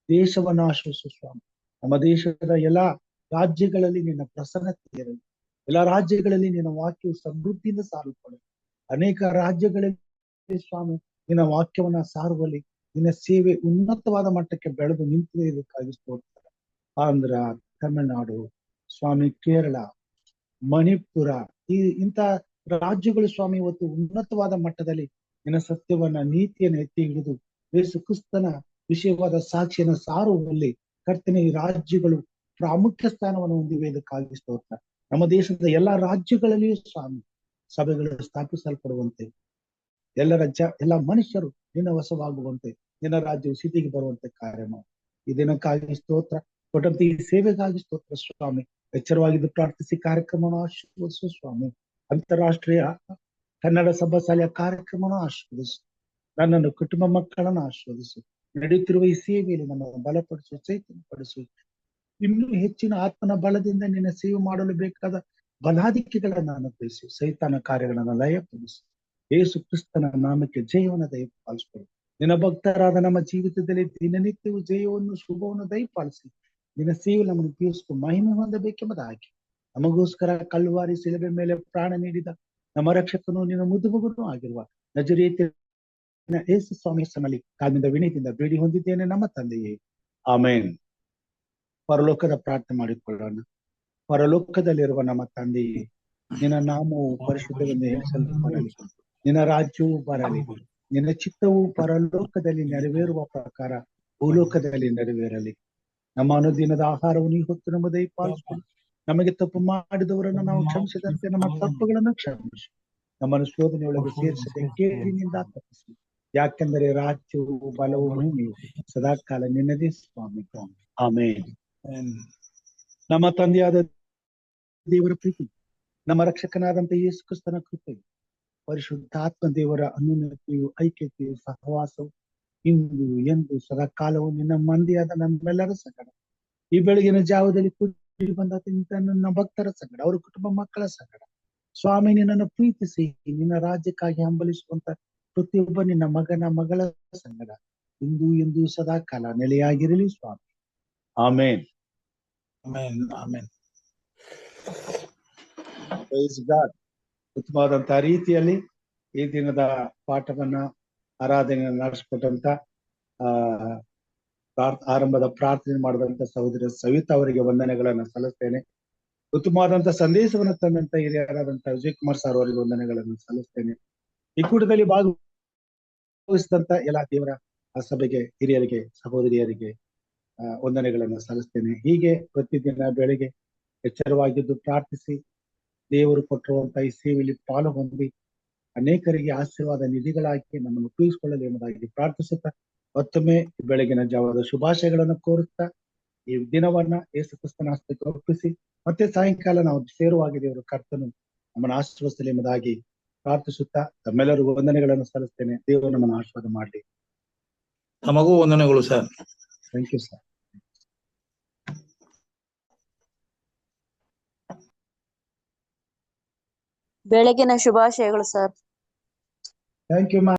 ದೇಶವನ್ನು ಆಶ್ರಯಿಸು ಸ್ವಾಮಿ. ನಮ್ಮ ದೇಶದ ಎಲ್ಲಾ ರಾಜ್ಯಗಳಲ್ಲಿ ನಿನ್ನ ಪ್ರಸನ್ನತೆ ಇರಲಿ. ಎಲ್ಲಾ ರಾಜ್ಯಗಳಲ್ಲಿ ನಿನ್ನ ವಾಕ್ಯವು ಸಮೃದ್ಧಿಯಿಂದ ಸಾರುತ್ತದೆ. ಅನೇಕ ರಾಜ್ಯಗಳಲ್ಲಿ ಸ್ವಾಮಿ ನಿನ್ನ ವಾಕ್ಯವನ್ನ ಸಾರುವಲ್ಲಿ ನಿನ್ನ ಸೇವೆ ಉನ್ನತವಾದ ಮಟ್ಟಕ್ಕೆ ಬೆಳೆದು ನಿಂತಿರುವುದಕ್ಕಾಗಿ ಸ್ತೋತ್ರ. ಆಂಧ್ರ, ತಮಿಳುನಾಡು ಸ್ವಾಮಿ, ಕೇರಳ, ಮಣಿಪುರ, ಇಂಥ ರಾಜ್ಯಗಳು ಸ್ವಾಮಿ ಇವತ್ತು ಉನ್ನತವಾದ ಮಟ್ಟದಲ್ಲಿ ನಿನ್ನ ಸತ್ಯವನ್ನ, ನೀತಿಯನ್ನು ಎತ್ತಿ ಹಿಡಿದು ಯೇಸು ಕ್ರಿಸ್ತನ ವಿಷಯವಾದ ಸಾಕ್ಷಿಯನ್ನು ಸಾರುವಲ್ಲಿ ಕರ್ತನೆ ಈ ರಾಜ್ಯಗಳು ಪ್ರಾಮುಖ್ಯ ಸ್ಥಾನವನ್ನು ಹೊಂದಿವೆ. ಇದಕ್ಕಾಗಿ ಸ್ತೋತ್ರ. ನಮ್ಮ ದೇಶದ ಎಲ್ಲಾ ರಾಜ್ಯಗಳಲ್ಲಿಯೂ ಸ್ವಾಮಿ ಸಭೆಗಳು ಸ್ಥಾಪಿಸಲ್ಪಡುವಂತೆ, ಎಲ್ಲ ಮನುಷ್ಯರು ನಿನ್ನ ವಶವಾಗುವಂತೆ, ನಿನ್ನ ರಾಜ್ಯವು ಸ್ಥಿತಿಗೆ ಬರುವಂತೆ ಕಾರ್ಯ ಮಾಡಿ. ಈ ದಿನಕ್ಕಾಗಿ ಸ್ತೋತ್ರ. ಕೊಟ್ಟಂತ ಈ ಸೇವೆಗಾಗಿ ಸ್ತೋತ್ರ ಸ್ವಾಮಿ. ಎಚ್ಚರವಾಗಿದ್ದು ಪ್ರಾರ್ಥಿಸಿ ಕಾರ್ಯಕ್ರಮವನ್ನು ಆಶೀರ್ವದಿಸು ಸ್ವಾಮಿ. ಅಂತಾರಾಷ್ಟ್ರೀಯ ಕನ್ನಡ ಸಭಾ ಶಾಲೆಯ ಕಾರ್ಯಕ್ರಮವನ್ನು ಆಶೀರ್ವದಿಸು. ನನ್ನನ್ನು, ಕುಟುಂಬ ಮಕ್ಕಳನ್ನು ಆಶೀರ್ವದಿಸು. ನಡೆಯುತ್ತಿರುವ ಈ ಸೇವೆಯಲ್ಲಿ ನಮ್ಮನ್ನು ಬಲಪಡಿಸು, ಚೈತನ್ಯಪಡಿಸು. ಇನ್ನೂ ಹೆಚ್ಚಿನ ಆತ್ಮನ ಬಲದಿಂದ ನಿನ್ನ ಸೇವೆ ಮಾಡಲು ಬೇಕಾದ ಬಲಾಧಿಕ್ಯಗಳನ್ನು ಅನುಗ್ರಹಿಸಿ, ಸೈತಾನ ಕಾರ್ಯಗಳನ್ನು ಲಯಪಡಿಸಿ. ಯೇಸು ಕ್ರಿಸ್ತನ ನಾಮಕ್ಕೆ ಜಯವನ್ನು ದಯಪಾಲಿಸಿಕೊಡು. ನಿನ್ನ ಭಕ್ತರಾದ ನಮ್ಮ ಜೀವಿತದಲ್ಲಿ ದಿನನಿತ್ಯವೂ ಜಯವನ್ನು, ಶುಭವನ್ನು ದಯಪಾಲಿಸಿ ನಿನ್ನ ಸೇವೆ ನಮ್ಮನ್ನು ಉಪಯೋಗಿಸಿಕೊಂಡು ಮಹಿಮೆ ಹೊಂದಬೇಕೆಂಬುದಾಗಿ ನಮಗೋಸ್ಕರ ಕಲ್ವಾರಿ ಶಿಲುಬೆ ಮೇಲೆ ಪ್ರಾಣ ನೀಡಿದ ನಮ್ಮ ರಕ್ಷಕನು, ನಿನ್ನ ಮುದುಮಗನೂ ಆಗಿರುವ ನಜರೇತಿನ ಯೇಸು ಸ್ವಾಮಿ ಹೆಸರಿನಲ್ಲಿ ಕಾಲಿನಿಂದ ವಿನಯದಿಂದ ಬೇಡಿ ಹೊಂದಿದ್ದೇನೆ ನಮ್ಮ ತಂದೆಯೇ, ಆಮೇನ್. ಪರಲೋಕದ ಪ್ರಾರ್ಥನೆ ಮಾಡಿಕೊಳ್ಳೋಣ. ಪರಲೋಕದಲ್ಲಿರುವ ನಮ್ಮ ತಂದೆಯೇ, ನಿನ್ನ ನಾಮವು ಪರಿಶುದ್ಧವೆಂದು ಹೆಸರಿಸಲ್ಪಡಲಿ. ನಿನ್ನ ರಾಜ್ಯವು ಬರಲಿ, ನಿನ್ನ ಚಿತ್ತವು ಪರಲೋಕದಲ್ಲಿ ನೆರವೇರುವ ಪ್ರಕಾರ ಭೂಲೋಕದಲ್ಲಿ ನೆರವೇರಲಿ. ನಮ್ಮ ಅನುದಿನದ ಆಹಾರವನ್ನು ಈ ಹೊತ್ತು ನಮ್ಮ ದಯಪಾಲಿಸಿಕೊಳ್ಳಿ. ನಮಗೆ ತಪ್ಪು ಮಾಡಿದವರನ್ನು ನಾವು ಕ್ಷಮಿಸಿದಂತೆ ನಮ್ಮ ತಪ್ಪುಗಳನ್ನು ಕ್ಷಮಿಸಿ. ನಮ್ಮನ್ನು ಶೋಧನೆಯೊಳಗೆ ಸೇರಿಸದೆ ಕೇಡಿನಿಂದ ತಪ್ಪಿಸಿ. ಯಾಕೆಂದರೆ ರಾಜ್ಯವು ಬಲವು ಮಹಿಮೆಯು ಸದಾಕಾಲ ನಿನ್ನದೇ ಸ್ವಾಮಿ. ಆಮೇನ್. ನಮ್ಮ ತಂದೆಯಾದ ದೇವರ ಪ್ರೀತಿ, ನಮ್ಮ ರಕ್ಷಕನಾದಂತ ಯೇಸು ಕ್ರಿಸ್ತನ ಕೃಪೆ, ಪರಿಶುದ್ಧಾತ್ಮ ದೇವರ ಅನ್ಯೋನ್ಯತೆಯು, ಐಕ್ಯತೆಯು, ಸಹವಾಸವು ಇಂದು ಎಂದು ಸದಾಕಾಲವು ನಿನ್ನ ಮಂದಿಯಾದ ನಮ್ಮೆಲ್ಲರ ಸಂಗಡ ಈ ಬೆಳಗಿನ ಜಾವದಲ್ಲಿ ಕೂಡಿ ಬಂದ ನನ್ನ ಭಕ್ತರ ಸಂಗಡ, ಅವರ ಕುಟುಂಬ ಮಕ್ಕಳ ಸಂಗಡ ಸ್ವಾಮಿ ನಿನ್ನನ್ನು ಪ್ರೀತಿಸಿ ನಿನ್ನ ರಾಜ್ಯಕ್ಕಾಗಿ ಹಂಬಲಿಸುವಂತ ಪ್ರತಿಯೊಬ್ಬ ನಿನ್ನ ಮಗನ ಮಗಳ ಸಂಗಡ ಇಂದು ಎಂದು ಸದಾಕಾಲ ನೆಲೆಯಾಗಿರಲಿ ಸ್ವಾಮಿ. ಆಮೇನ್. ಆಮೆನ್. ಆಮೆನ್. ಉತ್ತಮವಾದಂತಹ ರೀತಿಯಲ್ಲಿ ಈ ದಿನದ ಪಾಠವನ್ನ ಆರಾಧನೆ ನಡೆಸಿಕೊಟ್ಟಂತ ಆರಂಭದ ಪ್ರಾರ್ಥನೆ ಮಾಡಿದಂತ ಸಹೋದರ ಸವಿತಾ ಅವರಿಗೆ ವಂದನೆಗಳನ್ನ ಸಲ್ಲಿಸ್ತೇನೆ. ಉತ್ತಮವಾದಂತ ಸಂದೇಶವನ್ನು ತಂದಂತ ಹಿರಿಯರಾದಂತ ವಿಜಯ್ ಕುಮಾರ್ ಸರ್ ಅವರಿಗೆ ವಂದನೆಗಳನ್ನು ಸಲ್ಲಿಸ್ತೇನೆ. ಈ ಕೂಟದಲ್ಲಿ ಭಾಗವಹಿಸಿದಂತ ಎಲ್ಲ ದೇವರ ಸಭೆಗೆ, ಹಿರಿಯರಿಗೆ, ಸಹೋದರಿಯರಿಗೆ ವಂದನೆಗಳನ್ನು ಸಲ್ಲಿಸ್ತೇನೆ. ಹೀಗೆ ಪ್ರತಿದಿನ ಬೆಳಿಗ್ಗೆ ಎಚ್ಚರವಾಗಿದ್ದು ಪ್ರಾರ್ಥಿಸಿ ದೇವರು ಕೊಟ್ಟಿರುವಂತ ಈ ಸೇವೆಯಲ್ಲಿ ಪಾಲು ಹೊಂದಿ ಅನೇಕರಿಗೆ ಆಶೀರ್ವಾದ ನಿಧಿಗಳಾಗಿ ನಮ್ಮನ್ನು ಉಪಯೋಗಿಸಿಕೊಳ್ಳಲು ಎಂಬುದಾಗಿ ಪ್ರಾರ್ಥಿಸುತ್ತಾ ಮತ್ತೊಮ್ಮೆ ಬೆಳಗಿನ ಜಾವದ ಶುಭಾಶಯಗಳನ್ನು ಕೋರುತ್ತಾ ಈ ದಿನವನ್ನ ಯೇಸು ಕ್ರಿಸ್ತನ ಹಸ್ತಕ್ಕೆ ಒಪ್ಪಿಸಿ ಮತ್ತೆ ಸಾಯಂಕಾಲ ನಾವು ಸೇರುವಾಗ ದೇವರು ಕರ್ತನು ನಮ್ಮನ್ನು ಆಶೀರ್ವದಿಸಲಿ ಎಂಬುದಾಗಿ ಪ್ರಾರ್ಥಿಸುತ್ತಾ ತಮ್ಮೆಲ್ಲರಿಗೂ ವಂದನೆಗಳನ್ನು ಸಲ್ಲಿಸ್ತೇನೆ. ದೇವರು ನಮ್ಮನ್ನು ಆಶೀರ್ವಾದ ಮಾಡಲಿ. ತಮಗೂ ವಂದನೆಗಳು ಸರ್. Thank you sir. ಬೆಳಗಿನ ಶುಭಾಶಯಗಳು ಸರ್. Thank you.